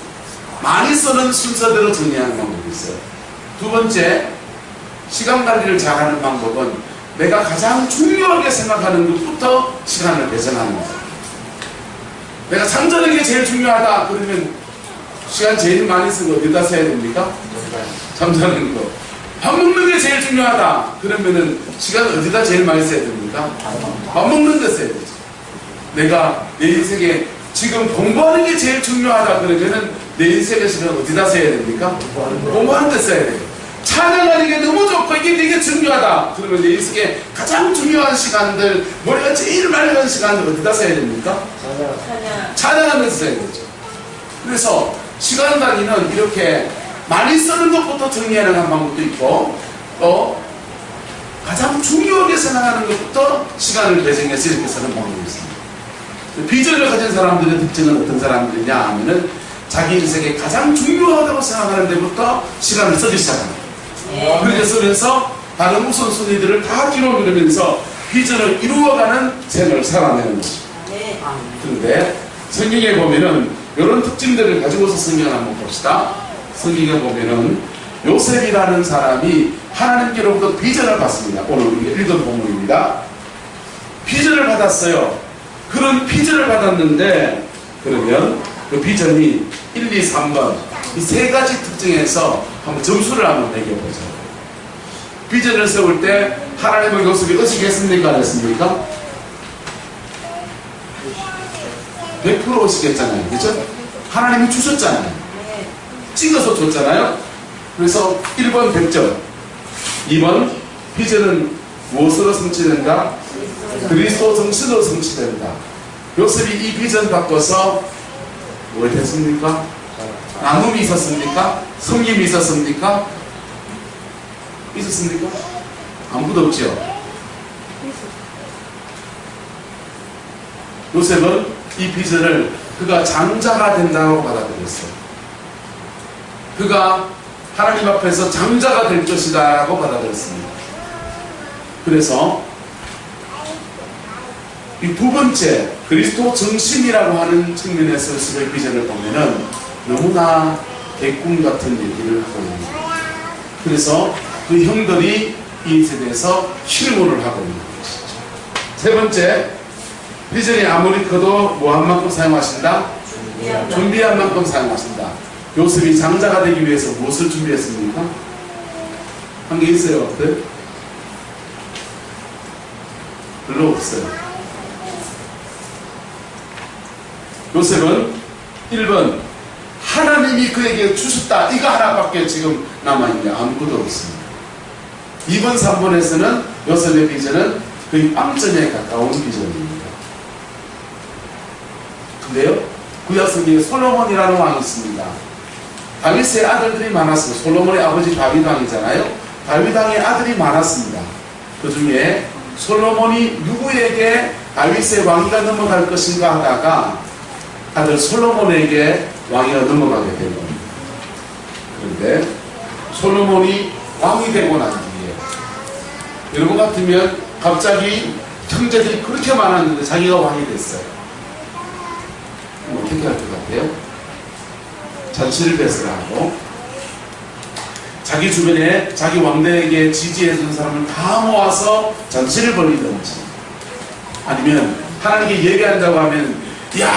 많이 쓰는 순서대로 정리하는 방법이 있어요. 두 번째, 시간 관리를 잘하는 방법은 내가 가장 중요하게 생각하는 것부터 시간을 배정하는 거예요. 내가 잠자는 게 제일 중요하다. 그러면 시간 제일 많이 쓴 거 어디다 써야 됩니까? 잠자는 거. 밥 먹는 게 제일 중요하다. 그러면은 시간 어디다 제일 많이 써야 됩니까? 밥 먹는 데 써야 되죠. 내가 내 인생에 지금 공부하는 게 제일 중요하다. 그러면은 내 인생의 시간 어디다 써야 됩니까? 공부하는 데 써야 돼요. 찬양하는 게 너무 좋고 이게 되게 중요하다. 그러면 내 인생에 가장 중요한 시간들, 머리가 제일 맑은 시간들 어디다 써야 됩니까? 찬양하면서 써야 되죠. 그래서 시간 단위는 이렇게 많이 쓰는 것부터 정리해나가는 방법도 있고 또 가장 중요하게 생각하는 것부터 시간을 배정해서 이렇게 쓰는 방법이 있습니다. 비전을 가진 사람들의 특징은 어떤 사람들이냐 하면은 자기 인생에 가장 중요하다고 생각하는 데부터 시간을 쓰기 시작합니다. 그렇게 쓰면서 다른 우선순위들을 다 뒤로 미루면서 비전을 이루어가는 생을 살아내는 것입니다. 그런데 성경에 보면은 이런 특징들을 가지고서 성경을 한번 봅시다. 성경에 보면은 요셉이라는 사람이 하나님께로부터 비전을 받습니다. 오늘 우리가 읽은 본문입니다. 비전을 받았어요. 그런 비전을 받았는데 그러면 그 비전이 1, 2, 3번 이 세 가지 특징에서 한번 점수를 한번 매겨보죠. 비전을 세울 때 하나님을 요셉이 의식했습니까? 안 했습니까? 100% 의식했잖아요. 그렇죠? 하나님이 주셨잖아요. 찍어서 줬잖아요. 그래서 1번 100점, 2번 비전은 무엇으로 성취된다? 그리스도 정신으로 성취된다. 요셉이 이 비전 바꿔서 뭘 했습니까? 나눔이 있었습니까? 섬김이 있었습니까? 있었습니까? 아무것도 없죠. 요셉은 이 비전을 그가 장자가 된다고 받아들였어요. 그가 하나님 앞에서 장자가 될 것이다 라고 받아들였습니다. 그래서 이 두 번째 그리스도 정신이라고 하는 측면에서 요셉의 비전을 보면은 너무나 개꿈 같은 얘기를 하고 있습니다. 그래서 그 형들이 이 세대에서 실무를 하고 있는 것이죠. 세 번째, 비전이 아무리 커도 뭐 한 만큼 사용하신다? 준비한 만큼 사용하신다. 요셉이 장자가 되기 위해서 무엇을 준비했습니까? 한 게 있어요, 없어요? 별로 없어요. 요셉은 1번 하나님이 그에게 주셨다, 이거 하나밖에 지금 남아있는 게 아무것도 없습니다. 2번 3번에서는 요셉의 비전은 거의 빵점에 가까운 비전입니다. 근데요, 구약성경에 솔로몬이라는 왕이 있습니다. 다윗의 아들들이 많았어요. 솔로몬의 아버지 다윗 왕이잖아요. 다윗 왕의 아들이 많았습니다. 그 중에 솔로몬이 누구에게 다윗의 왕위가 넘어갈 것인가 하다가 아들 솔로몬에게 왕위가 넘어가게 된 겁니다. 그런데 솔로몬이 왕이 되고 난 뒤에 여러분 같으면 갑자기 형제들이 그렇게 많았는데 자기가 왕이 됐어요. 어떻게 할 것 같아요? 잔치를 배설하고 자기 주변에 자기 왕대에게 지지해준 사람을 다 모아서 잔치를 벌이든지, 아니면 하나님께 예배한다고 하면 야,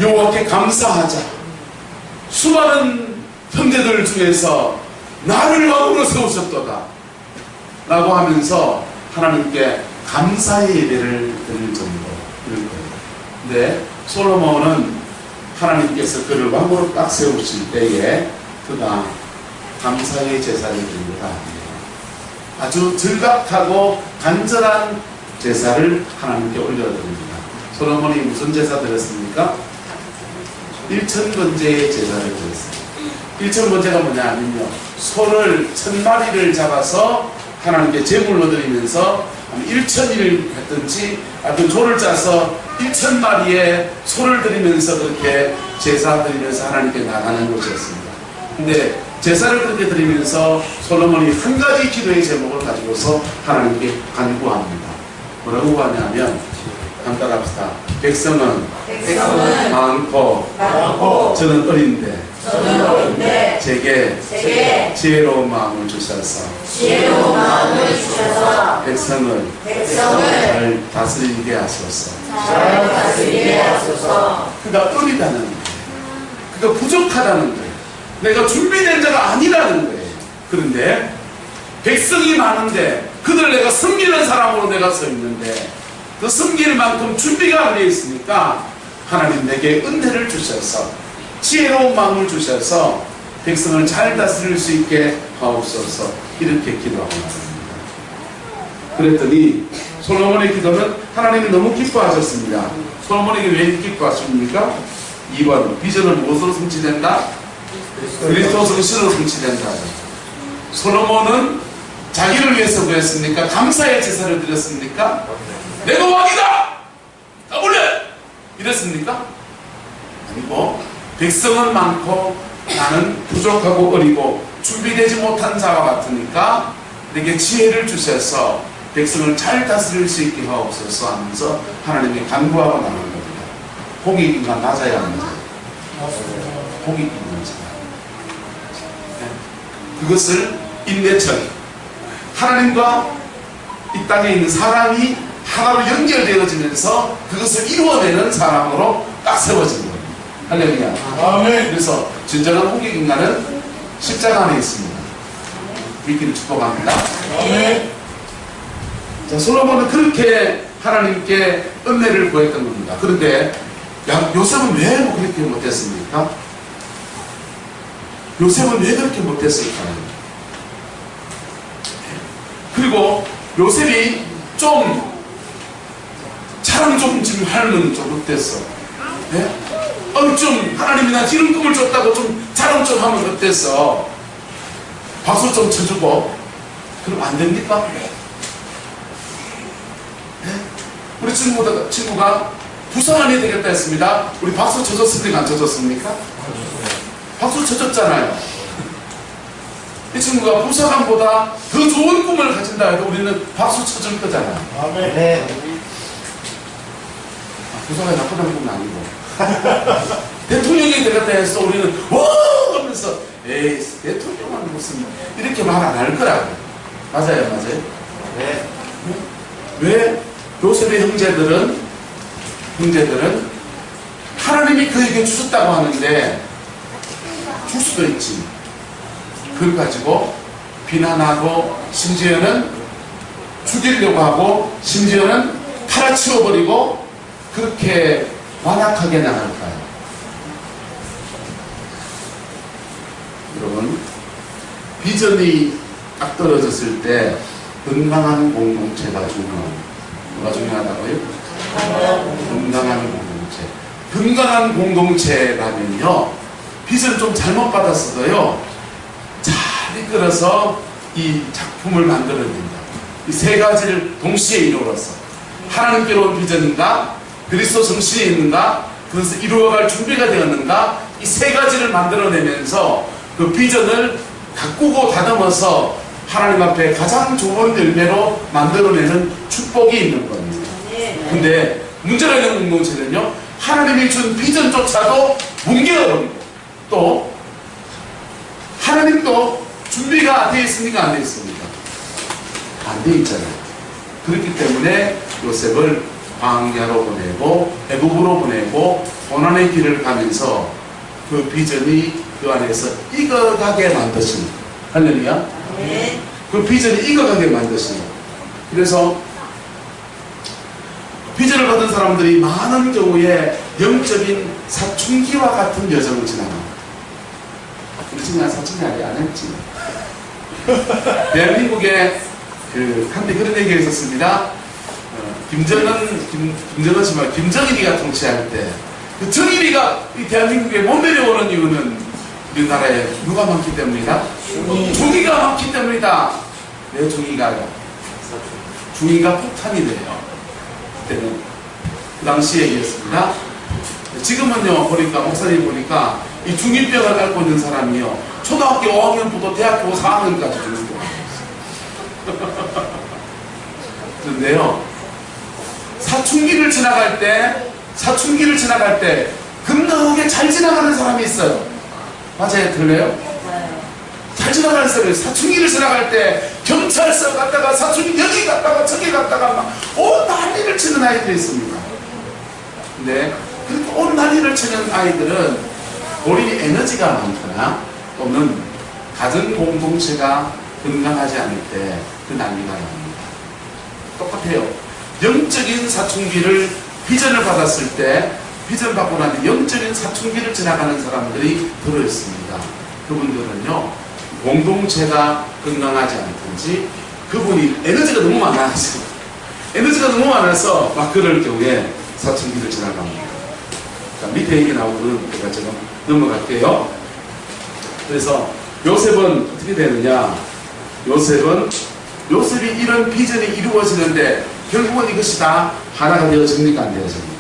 여호와께 감사하자, 수많은 형제들 중에서 나를 왕으로 세우셨도다 라고 하면서 하나님께 감사의 예배를 드릴 정도, 이럴 거예요. 근데 솔로몬은 하나님께서 그를 왕으로 딱 세우실 때에 그가 감사의 제사를 드린 것 아니에요. 아주 절박하고 간절한 제사를 하나님께 올려드립니다. 솔로몬이 무슨 제사 드렸습니까? 1,000번제의 제사를 드렸습니다. 1,000번제가 뭐냐면요, 소를 1,000마리를 잡아서 하나님께 제물로 드리면서 1,000일을 했든지 하여튼 조를 짜서 1,000마리의 소를 드리면서 그렇게 제사 드리면서 하나님께 나가는 것이었습니다. 근데 제사를 그렇게 드리면서 솔로몬이 한 가지 기도의 제목을 가지고서 하나님께 간구합니다. 뭐라고 구하냐면, 한번 따라합시다. 백성은 많고 저는 어린데 제게 지혜로운 마음을 주셔서 백성을 잘 다스리게 하소서. 그가 어리다는 거예요. 그가 부족하다는 거예요. 내가 준비된 자가 아니라는 거예요. 그런데 백성이 많은데 그들 내가 섬기는 사람으로 내가 서 있는데 그 섬길 만큼 준비가 안 되어 있으니까 하나님 내게 은혜를 주셔서 지혜로운 마음을 주셔서 백성을 잘 다스릴 수 있게 하옵소서, 이렇게 기도하고 나갑니다. 그랬더니 솔로몬의 기도는 하나님이 너무 기뻐하셨습니다. 솔로몬에게 왜 기뻐하십니까? 2번 비전은 무엇으로 성취된다? 그리스도 성신으로 성취된다. 솔로몬은 자기를 위해서 구했습니까? 감사의 제사를 드렸습니까? 내가 왕이다! 가볼래! 이랬습니까? 아니고 백성은 많고 나는 부족하고 어리고 준비되지 못한 자와 같으니까 내게 지혜를 주셔서 백성을 잘 다스릴 수 있게 하옵소서 하면서 하나님께 간구하고 나가는 겁니다. 호객인간 맞아야 합니다. 호객인간 맞아요. 그것을 인내처리, 하나님과 이 땅에 있는 사람이 하나로 연결되어지면서 그것을 이루어내는 사람으로 딱 세워진 겁니다. 할렐루야. 아멘. 그래서 진정한 호객인간은 십자가 안에 있습니다. 믿기를 축복합니다. 아멘. 자, 솔로몬은 그렇게 하나님께 은혜를 구했던 겁니다. 그런데 요셉은 왜 그렇게 못했습니까? 요셉은 왜 그렇게 못했을까요? 그리고 요셉이 좀 자랑 좀 지금 하는 좀 어땠어? 네? 좀 하나님이 나 기름금을 줬다고 좀 자랑 좀 하면 어땠어? 박수 좀 쳐주고 그럼 안 됩니까? 네? 우리 친구가 부상하게 되겠다 했습니다. 우리 박수 쳐줬습니까? 안 쳐줬습니까? 박수 쳐줬잖아요. 이 친구가 부사관보다 더 좋은 꿈을 가진다 해도 우리는 박수 쳐줄 거잖아요. 아멘. 네. 부사관이 나쁘다는 꿈은 아니고 대통령이 되겠다 해서 우리는 와 하면서 에이 대통령은 무슨 이렇게 말 안 할 거라고. 맞아요. 네. 왜 요셉의 형제들은 하나님이 그에게 주셨다고 하는데 줄 수도 있지. 그걸 가지고 비난하고 심지어는 죽이려고 하고 심지어는 팔아치워버리고 그렇게 완악하게 나갈까요? 여러분, 비전이 딱 떨어졌을 때 건강한 공동체가 중요합니다. 뭐가 중요하다고요? 건강한 공동체. 건강한 공동체라면요, 비전 좀 잘못 받았어도요, 잘 이끌어서 이 작품을 만들어낸다. 이 세 가지를 동시에 이루어서 하나님께로 온 비전인가, 그리스도 정신이 있는가, 그것을 이루어갈 준비가 되었는가, 이 세 가지를 만들어내면서 그 비전을 가꾸고 다듬어서 하나님 앞에 가장 좋은 열매로 만들어내는 축복이 있는 겁니다. 근데 문제가 있는 공동체는요, 하나님이 준 비전조차도 뭉개어버리고, 또 하나님도 준비가 되어 있습니까? 안 되어 있습니까? 안 되어 있잖아요. 그렇기 때문에 요셉을 광야로 보내고 애굽으로 보내고 고난의 길을 가면서 그 비전이 그 안에서 익어가게 만드십니다. 할렐루야. 그 비전이 익어가게 만드십니다. 그래서 비전을 받은 사람들이 많은 경우에 영적인 사춘기와 같은 여정을 지나갑니다. 우리 지금 사춘기 안 했지. 대한민국에 한때 그런 얘기가 있었습니다. 김정은이가 통치할 때, 그 정일이가 이 대한민국에 못 내려오는 이유는 우리나라에 누가 많기 때문이다? 중이가 많기 때문이다. 왜 중이가요? 중이가 폭탄이 돼요. 그때는 그 당시 얘기였습니다. 지금은요, 보니까 목사님 보니까 이 중이병을 앓고 있는 사람이요, 초등학교 5학년부터 대학교 4학년까지 중이병을 앓고 있어요. 그런데요, 사춘기를 지나갈 때 건강하게 잘 지나가는 사람이 있어요. 맞아요? 들려요? 잘 지나가는 사람이 사춘기를 지나갈 때 경찰서 갔다가 사춘기 여기 갔다가 저기 갔다가 막 온 난리를 치는 아이들이 있습니다. 근데 그렇게 온 난리를 치는 아이들은 본인이 에너지가 많거나 또는 가정 공동체가 건강하지 않을 때 그 난리가 납니다. 똑같아요. 영적인 사춘기를 비전을 받았을 때, 비전 받고 나면 영적인 사춘기를 지나가는 사람들이 들어있습니다. 그분들은요, 공동체가 건강하지 않든지 그분이 에너지가 너무 많아서 막 그럴 경우에 사춘기를 지나갑니다. 자, 밑에 얘기 나오는 제가 지금 넘어갈게요. 그래서 요셉은 어떻게 되느냐? 요셉이 이런 비전이 이루어지는데 결국은 이것이 다 하나가 되어집니까? 안 되어집니까?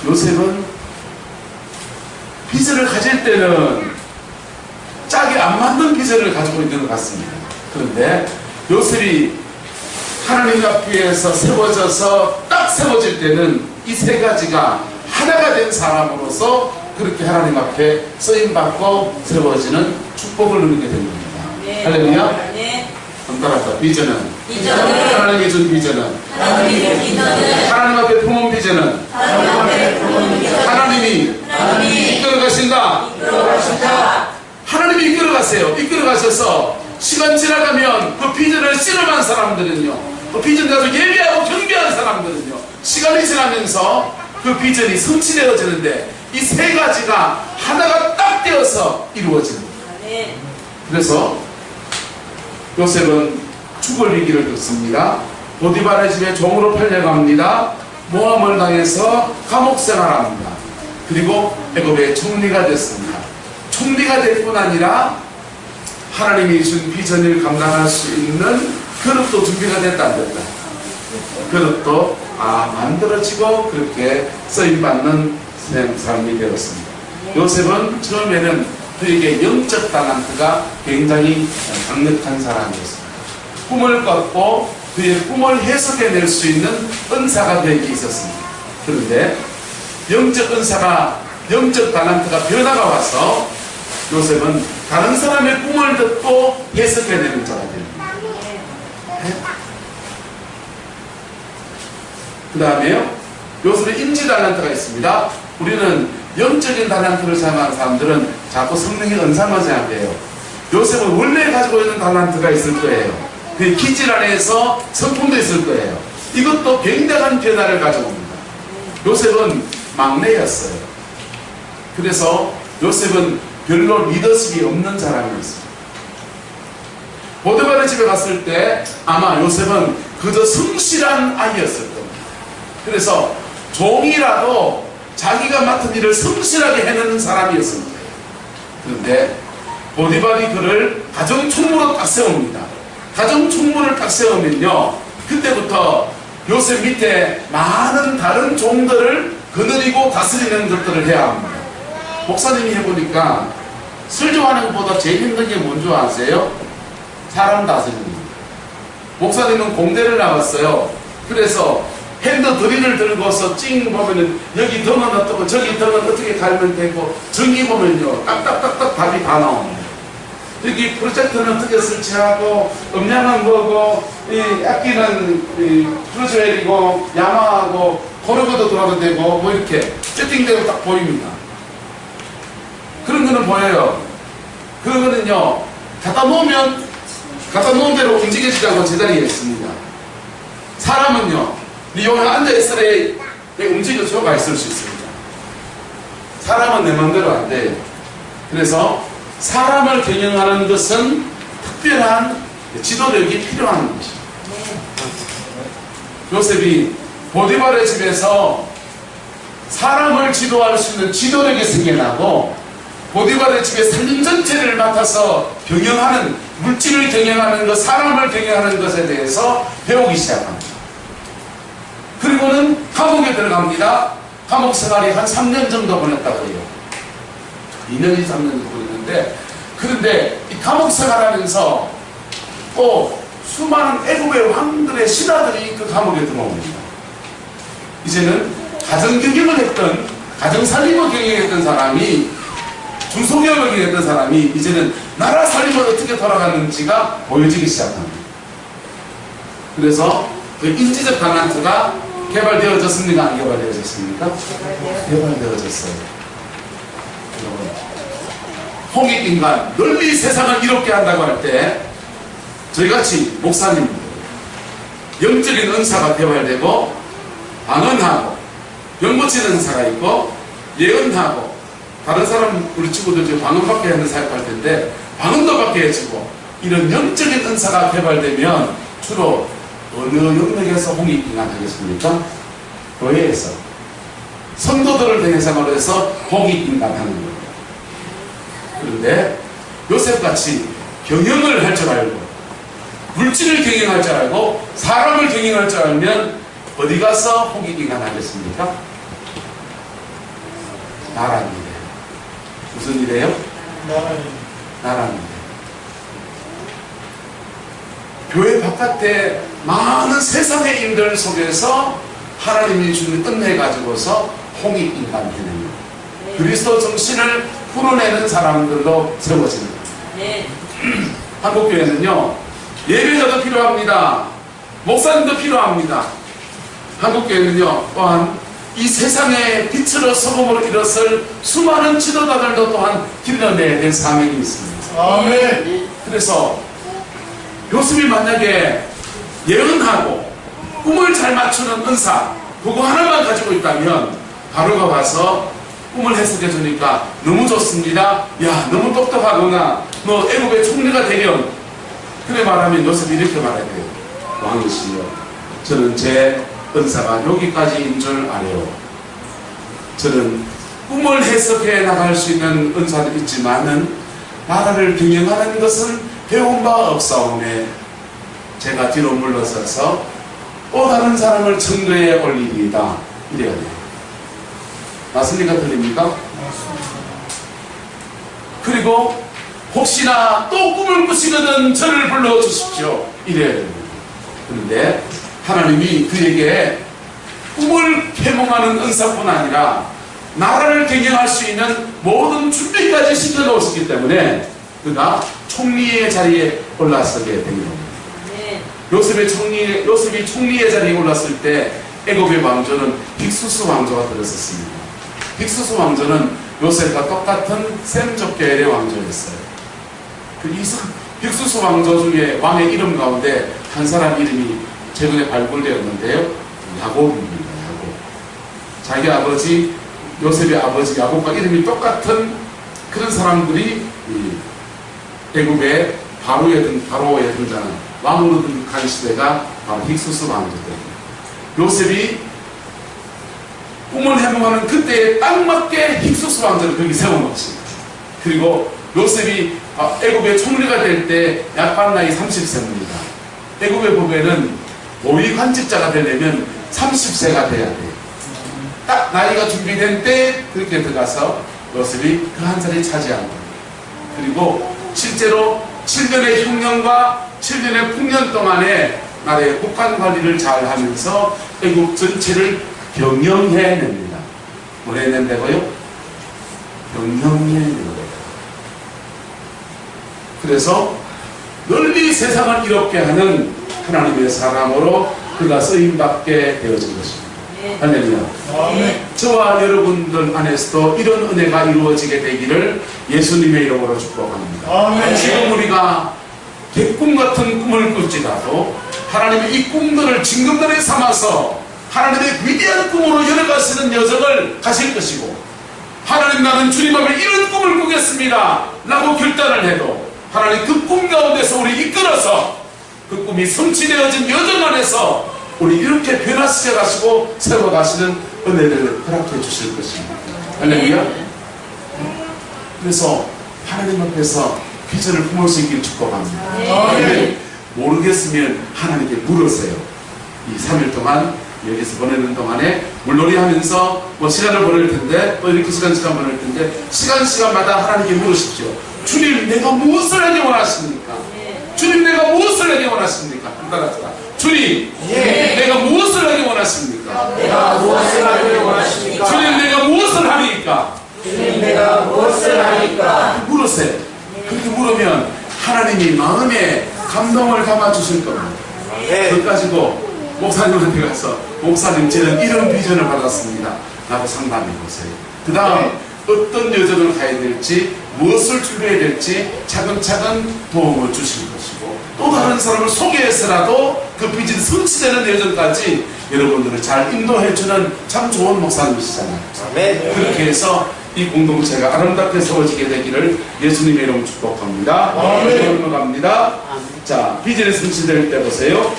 요셉은 비전을 가질 때는 짝이 안 맞는 비전을 가지고 있는 것 같습니다. 그런데 요셉이 하나님 앞에서 세워져서 딱 세워질 때는 이 세 가지가 하나가 된 사람으로서 그렇게 하나님 앞에 쓰임받고 세워지는 축복을 누리게 된 겁니다. 네. 할렐루야. 네. 따라서 비전은 비전은 하나님이 준 비전은 하나님 앞에 품은 비전은 하나님이 이끌어가신다. 하나님이 이끌어가세요. 이끌어가셔서 시간 지나가면 그 비전을 씨름한 사람들은요, 그 비전 가지고 예배하고 경배하는 사람들은요, 시간이 지나면서 그 비전이 성취되어지는데 이 세 가지가 하나가 딱 되어서 이루어집니다. 그래서 요셉은 죽을 위기를 겪습니다. 보디발의 집에 종으로 팔려갑니다. 모함을 당해서 감옥 생활합니다. 그리고 애굽의 총리가 됐습니다. 총리가 될 뿐 아니라 하나님이 준 비전을 감당할 수 있는 그릇도 준비가 됐다 안 됐다. 그릇도 만들어지고 그렇게 쓰임받는 삶이 되었습니다. 요셉은 처음에는 그에게 영적 달란트가 굉장히 강력한 사람이었습니다. 꿈을 꿨고 그의 꿈을 해석해낼 수 있는 은사가 그에게 있었습니다. 그런데 영적 달란트가 변화가 와서 요셉은 다른 사람의 꿈을 듣고 해석해내는 자가 됩니다. 그 다음에요, 요셉의 인지 달란트가 있습니다. 우리는 영적인 달란트를 사용하는 사람들은 자꾸 성령의 은사만 생각해요. 요셉은 원래 가지고 있는 달란트가 있을 거예요. 그 기질 안에서 성품도 있을 거예요. 이것도 굉장한 변화를 가져옵니다. 요셉은 막내였어요. 그래서 요셉은 별로 리더십이 없는 사람이었어요. 보디발의 집에 갔을 때 아마 요셉은 그저 성실한 아이였을 겁니다. 그래서 종이라도 자기가 맡은 일을 성실하게 해내는 사람이었습니다. 그런데 보디발이 그를 가정총무로 딱 세웁니다. 가정총무를 딱 세우면요, 그때부터 요셉 밑에 많은 다른 종들을 거느리고 다스리는 것들을 해야 합니다. 목사님이 해보니까 설교하는 것보다 제일 힘든 게 뭔지 아세요? 사람 다스리는 겁니다. 목사님은 공대를 나갔어요. 그래서 핸드 드릴을 들고서 찡 보면은 여기 등은 어떻고 저기 등은 어떻게 갈면 되고 저기 보면요 딱딱딱딱 답이 다 나옵니다. 여기 프로젝터는 어떻게 설치하고 음량은 뭐고 이 악기는 프로조엘이고 야마하고 코르고도 들어도 되고 뭐 이렇게 세팅되고 딱 보입니다. 그런 거는 보여요. 그런 거는요 갖다 놓은 대로 움직여지지 않고 제자리에 있습니다. 사람은요 여기 앉아있을 때 움직여줘가 있을 수 있습니다. 사람은 내 마음대로 안 돼요. 그래서 사람을 경영하는 것은 특별한 지도력이 필요한 것입니다. 요셉이 보디발의 집에서 사람을 지도할 수 있는 지도력이 생겨나고 보디발의 집의 살림 전체를 맡아서 경영하는, 물질을 경영하는 것, 사람을 경영하는 것에 대해서 배우기 시작합니다. 그리고는 감옥에 들어갑니다. 감옥 생활이 한 3년 정도 보냈다고 해요. 2년이 3년 정도 보냈는데, 그런데 이 감옥 생활하면서 또 수많은 애국의 왕들의 신하들이 그 감옥에 들어옵니다. 이제는 가정 경영을 했던, 가정 살림을 경영했던 사람이, 중소기업을 경영했던 사람이 이제는 나라 살림을 어떻게 돌아가는지가 보여지기 시작합니다. 그래서 그 인지적 탤런트가 개발되어졌습니까? 안 개발되어졌습니까? 개발되어졌어요. 홍익인간, 널리 세상을 이롭게 한다고 할 때 저희같이 목사님 영적인 은사가 개발되고 방언하고 병 고치는 은사가 있고 예언하고 다른 사람 우리 친구들 지금 방언밖에 하는 사역할 텐데 방언도 밖에 해주고 이런 영적인 은사가 개발되면 주로 어느 영역에서 홍익인간 하겠습니까? 교회에서 성도들을 대상으로 해서 홍익인간 하는 거예요. 그런데 요셉같이 경영을 할 줄 알고 물질을 경영할 줄 알고 사람을 경영할 줄 알면 어디 가서 홍익인간 하겠습니까? 나라는 일이에요. 무슨 일이에요? 나라는 일이에요. 교회 바깥에 많은 세상의 인들 속에서 하나님이 주는 은혜 가지고서 홍익인간 되는 거예요. 네. 그리스도 정신을 풀어내는 사람들로 세워집니다. 네. 한국교회는요 예배자도 필요합니다. 목사님도 필요합니다. 한국교회는요 또한 이 세상의 빛으로 소금으로 일어설 수많은 지도자들도 또한 길러내야 될 사명이 있습니다. 아멘. 그래서 요셉이 만약에 예언하고 꿈을 잘 맞추는 은사 그거 하나만 가지고 있다면 바로가 와서 꿈을 해석해 주니까 너무 좋습니다. 야 너무 똑똑하구나. 너 애국의 총리가 되련. 그래 말하면 요셉이 이렇게 말해야 돼요. 왕이시여 저는 제 은사가 여기까지인 줄 아래요. 저는 꿈을 해석해 나갈 수 있는 은사도 있지만은 나라를 경영하는 것은 배운 바 없사오매 제가 뒤로 물러서서 또 다른 사람을 청거에 올리리이다. 이래야 돼요. 맞습니까? 틀립니까? 그리고 혹시나 또 꿈을 꾸시거든 저를 불러주십시오. 이래야 됩니다. 그런데 하나님이 그에게 꿈을 해몽하는 은사뿐 아니라 나라를 경영할 수 있는 모든 준비까지 시켜놓으시기 때문에 그가 총리의 자리에 올라서게 된 겁니다. 네. 요셉이 총리의 자리에 올랐을 때 애굽의 왕조는 빅수스 왕조가 들었었습니다. 빅수스 왕조는 요셉과 똑같은 셈족계열의 왕조였어요. 빅수스 왕조 중에 왕의 이름 가운데 한 사람 이름이 최근에 발굴되었는데요. 야곱입니다. 야곱. 자기 아버지 요셉의 아버지 야곱과 이름이 똑같은 그런 사람들이 애굽의 바로에 등장한 왕으로 등극한 시대가 바로 힉소스 왕조입니다. 요셉이 꿈을 해몽하는 그때에 딱 맞게 힉소스 왕조를 거기 세워놓습니다. 그리고 요셉이 애굽의 총리가 될 때 약반 나이 30세입니다. 애굽의 법에는 고위 관직자가 되려면 30세가 돼야 돼요. 딱 나이가 준비된 때 그렇게 들어가서 요셉이 그 한 자리 차지한 겁니다. 그리고 실제로 7년의 흉년과 7년의 풍년 동안에 나라의 국간 관리를 잘 하면서 애국 전체를 경영해냅니다. 뭘 해낸다고요? 경영해내는 거예요. 그래서 널리 세상을 이롭게 하는 하나님의 사람으로 그가 쓰임받게 되어진 것입니다. 할렐루야. 저와 여러분들 안에서도 이런 은혜가 이루어지게 되기를 예수님의 이름으로 축복합니다. 지금 우리가 개꿈 같은 꿈을 꿀지라도 하나님의 이 꿈들을 징검다리 삼아서 하나님의 위대한 꿈으로 열어가시는 여정을 가실 것이고, 하나님 나는 주님 앞에 이런 꿈을 꾸겠습니다 라고 결단을 해도 하나님 그 꿈 가운데서 우리 이끌어서 그 꿈이 성취되어진 여정 안에서 우리 이렇게 변화시켜 가시고 세워가시는 은혜를 허락해 주실 것입니다. 할렐루야. 그래서 하나님 앞에서 비전을 품을 수 있길 축복합니다. 모르겠으면 하나님께 물으세요. 이 3일 동안 여기서 보내는 동안에 물놀이 하면서 뭐 시간을 보낼 텐데 또 이렇게 시간 보낼 텐데 시간마다 하나님께 물으십시오. 주님, 내가 무엇을 하기 원하십니까? 주님, 내가 무엇을 하기 원하십니까? 따라합시다. 주님, 내가 무엇을 하기 원하십니까? 내가 무엇을 하기 원하십니까? 주님, 내가 무엇을 하니까? 주님, 내가 무엇을 하니까? 물으세요. 그렇게 물으면 하나님이 마음에 감동을 담아주실 겁니다. 그것 가지고 목사님한테 가서 목사님, 저는 이런 비전을 받았습니다 라고 상담해 보세요. 그 다음 어떤 여정을 가야 될지, 무엇을 준비해야 될지 차근차근 도움을 주실 것이고, 또 다른 사람을 소개해서라도 그 비전 성취되는 여정까지 여러분들을 잘 인도해주는 참 좋은 목사님이시잖아요. 그렇게 해서 이 공동체가 아름답게 세워지게 되기를 예수님의 이름으로 축복합니다. 넘어갑니다. 자, 비전이 성취될 때 보세요.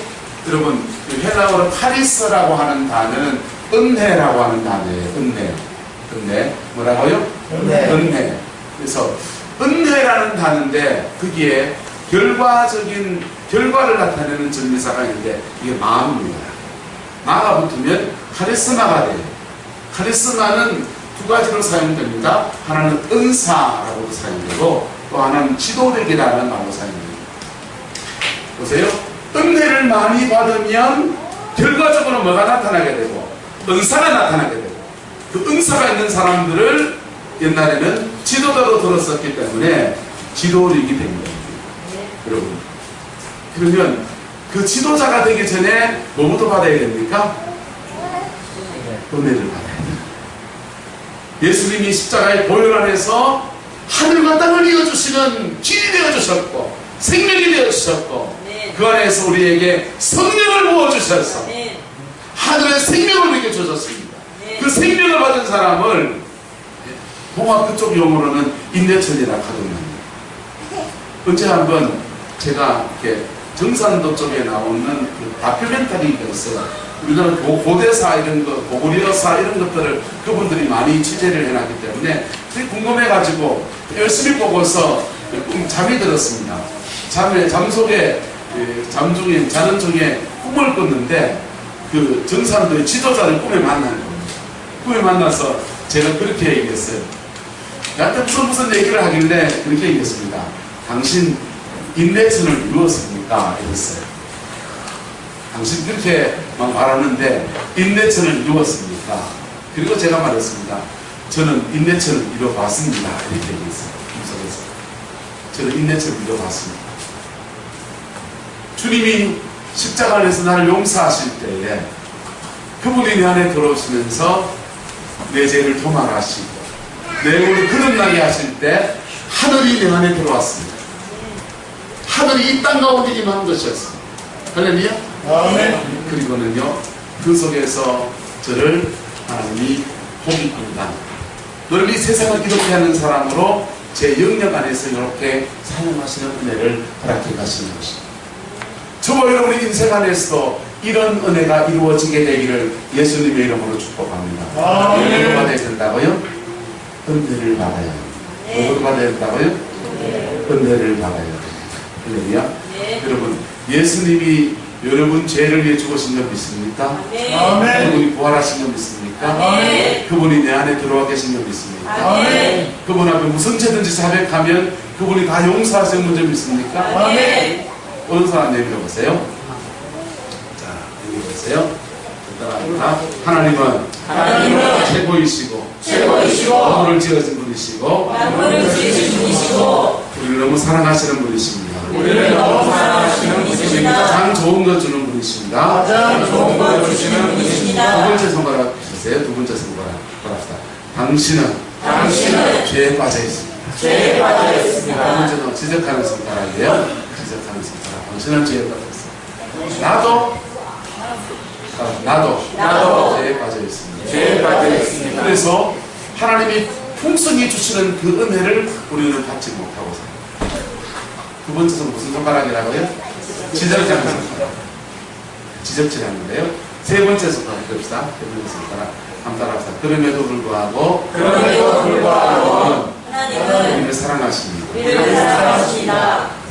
여러분, 헬라어로 카리스라고 하는 단어는 은혜라고 하는 단어예요. 은혜. 뭐라고요? 은혜. 그래서 은혜라는 단어인데 거기에 결과적인 결과를 나타내는 전미사가 있는데 이게 마음입니다. 마가 붙으면 카리스마가 돼요. 카리스마는 두 가지로 사용됩니다. 하나는 은사라고도 사용되고 또 하나는 지도력이라는 말로 사용됩니다. 보세요. 은혜를 많이 받으면 결과적으로 뭐가 나타나게 되고 은사가 나타나게 되고, 그 은사가 있는 사람들을 옛날에는 지도자로 들었었기 때문에 지도력이 됩니다. 여러분, 그러면 그 지도자가 되기 전에 뭐부터 받아야 됩니까? 은혜를 받아야 돼요. 예수님이 십자가의 보혈 안에서 하늘과 땅을 이어주시는 길이 되어주셨고 생명이 되어주셨고, 그 안에서 우리에게 성령을 부어주셔서 하늘의 생명을 우리에게 주셨습니다. 그 생명을 받은 사람을 동학 그쪽 용어로는 인내천이라고 하거든요. 언제 한번 제가 이렇게 정산도 쪽에 나오는 그 다큐멘터리가 있어요. 우리나라 고대사 이런 거, 고구려사 이런 것들을 그분들이 많이 취재를 해놨기 때문에 되게 궁금해가지고 열심히 보고서 잠이 들었습니다. 잠 속에 자는 중에 꿈을 꿨는데 그 정산도의 지도자를 꿈에 만난 거예요. 꿈에 만나서 제가 그렇게 얘기했어요. 나한테 무슨 얘기를 하길래 그렇게 얘기했습니다. 당신 인내천을 이루었습니까? 이랬어요. 당신 그렇게 막 말하는데 인내천을 이루었습니까? 그리고 제가 말했습니다. 저는 인내천을 이루어봤습니다. 이렇게 얘기했어요. 꿈속에서. 저는 인내천을 이루어봤습니다. 주님이 십자가 안에서 나를 용서하실 때에 그분이 내 안에 들어오시면서 내 죄를 도말하시고 내 영혼을 거듭나게 하실 때 하늘이 내 안에 들어왔습니다. 하늘이 이 땅 가운데 임한 것이었습니다. 할렐루야. 아멘. 그리고는요, 그 속에서 저를 하나님이 홍익인간 널리 세상을 기독케 하는 사람으로 제 영역 안에서 이렇게 사용하시는 은혜를 허락해 가시는 것입니다. 저와 여러분의 인생 안에서도 이런 은혜가 이루어지게 되기를 예수님의 이름으로 축복합니다. 은혜를 받아야 된다고요? 은혜를 받아야 합니다. 뭐를 받아야 된다고요? 은혜를 받아야 됩니다. 할렐루야. 여러분, 예수님이 여러분 죄를 위해 죽으신 줄 믿습니까? 그분이 부활하신 줄 믿습니까? 그분이 내 안에 들어와 계신 줄 믿습니까? 그분 앞에 무슨 죄든지 자백하면 그분이 다 용서하시는 줄 믿습니까? 어느 사람 내밀어보세요. 자, 내밀어보세요. 하나님은 최고이시고 만물을 지으신 분이시고 우리를 너무 사랑하시는 분이십니다. 가장 좋은 것 주는 분이십니다. 두 번째 손가락 주세요. 두 번째 손가락 바랍니다. 당신은 죄에 빠져 있습니다. 두 번째는 지적하는 손가락이에요. 지적하는 손가락. 당신은 죄에 빠져 있습니다. 나도 죄에 빠져 있습니다. 그래서 하나님이 풍성히 주시는 그 은혜를 우리는 받지 못하고 살아요. 두 번째는 무슨 손가락이라고요? 지적하는 손가락. 지적질하는데요. 세 번째 손가락 봅시다. 세 번째 손가락 한번 따라합시다. 그럼에도 불구하고 하나님은 우리를 사랑하십니다.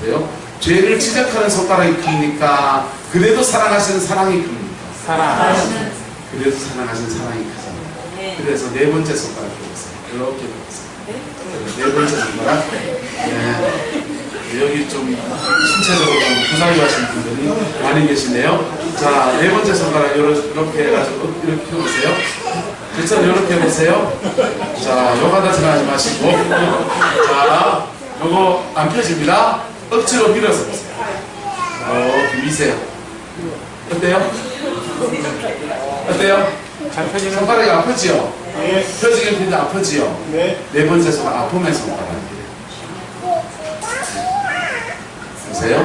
그래요? 죄를 지적하는 손가락이 큽니까? 그래도 사랑하시는 사랑이 큽니까? 그래도 사랑하시는 사랑이 크잖아요. 그래서 네 번째 손가락 보세요. 이렇게 보세요. 네 번째 손가락. 여기 좀 신체적으로 좀 부상하신 분들이 많이 계시네요. 자, 네 번째 손가락 이렇게 해가지고 이렇게 펴보세요. 그래서 이렇게 해보세요. 자, 요가다 생각하지 마시고, 자, 요거 안 펴집니다. 억지로 밀어서 보세요. 미세요. 어때요? 손가락이 아프지요? 펴지긴 펴는데 아프지요? 네 번째 손가락 아픔의 손가락이에요. 보세요.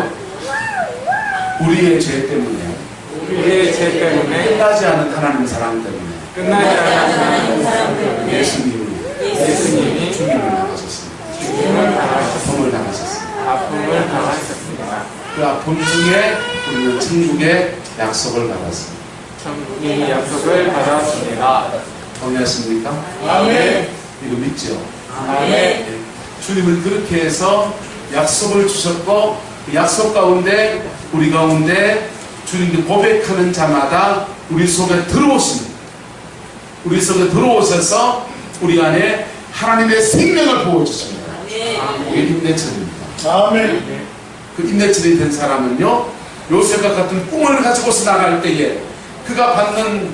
우리의 죄 때문에 끝나지 않은 하나님의 사랑 때문에 예수님이 죽임을 당하셨습니다. 아픔을 당하셨습니다. 그 아픔 중에 우리는 천국의 약속을 받았습니다. 동의하십니까? 아멘. 이거 믿죠? 아멘. 주님은 그렇게 해서 약속을 주셨고 그 약속 가운데 우리 가운데 주님께 고백하는 자마다 우리 속에 들어오십니다. 우리 속에 들어오셔서 우리 안에 하나님의 생명을 부어주십니다. 이게 임대철입니다. 아멘. 그 임대철이 된 사람은요, 요셉과 같은 꿈을 가지고서 나갈 때에 그가 받는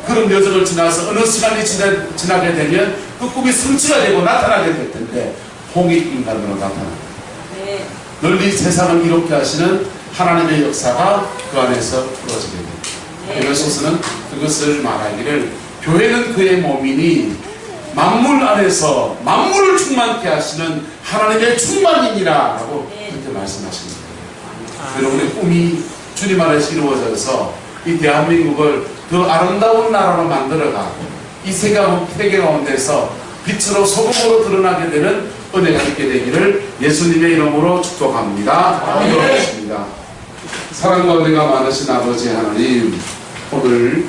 그런 여정을 지나서 어느 시간이 지나게 되면 그 꿈이 성취가 되고 나타나게 될 텐데 홍익인간으로 나타납니다. 널리 세상을 이롭게 하시는 하나님의 역사가 그 안에서 풀어지게 됩니다. 에베소서는 그것을 말하기를 교회는 그의 몸이니 만물 안에서 만물을 충만케 하시는 하나님의 충만이니라 라고 그렇게 말씀하십니다. 여러분의 꿈이 주님 안에서 이루어져서 이 대한민국을 더 아름다운 나라로 만들어가고 이 세계 가운데서 빛으로 소금으로 드러나게 되는 은혜가 있게 되기를 예수님의 이름으로 축복합니다. 기도하겠습니다. 사랑과 은혜가 많으신 아버지 하나님, 오늘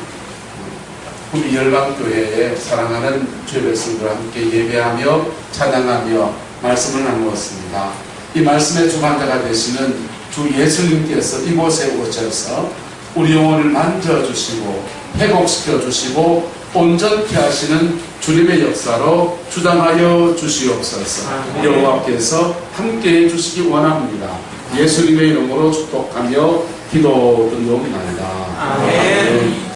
구미 열방교회에 사랑하는 주의 백성들과 함께 예배하며 찬양하며 말씀을 나누었습니다. 이 말씀의 주관자가 되시는 주 예수님께서 이곳에 오셔서 우리 영혼을 만져주시고 회복시켜주시고 온전케 하시는 주님의 역사로 주장하여 주시옵소서. 여호와께서 함께해 주시기 원합니다. 예수님의 이름으로 축복하며 기도드리옵나이다. 아멘.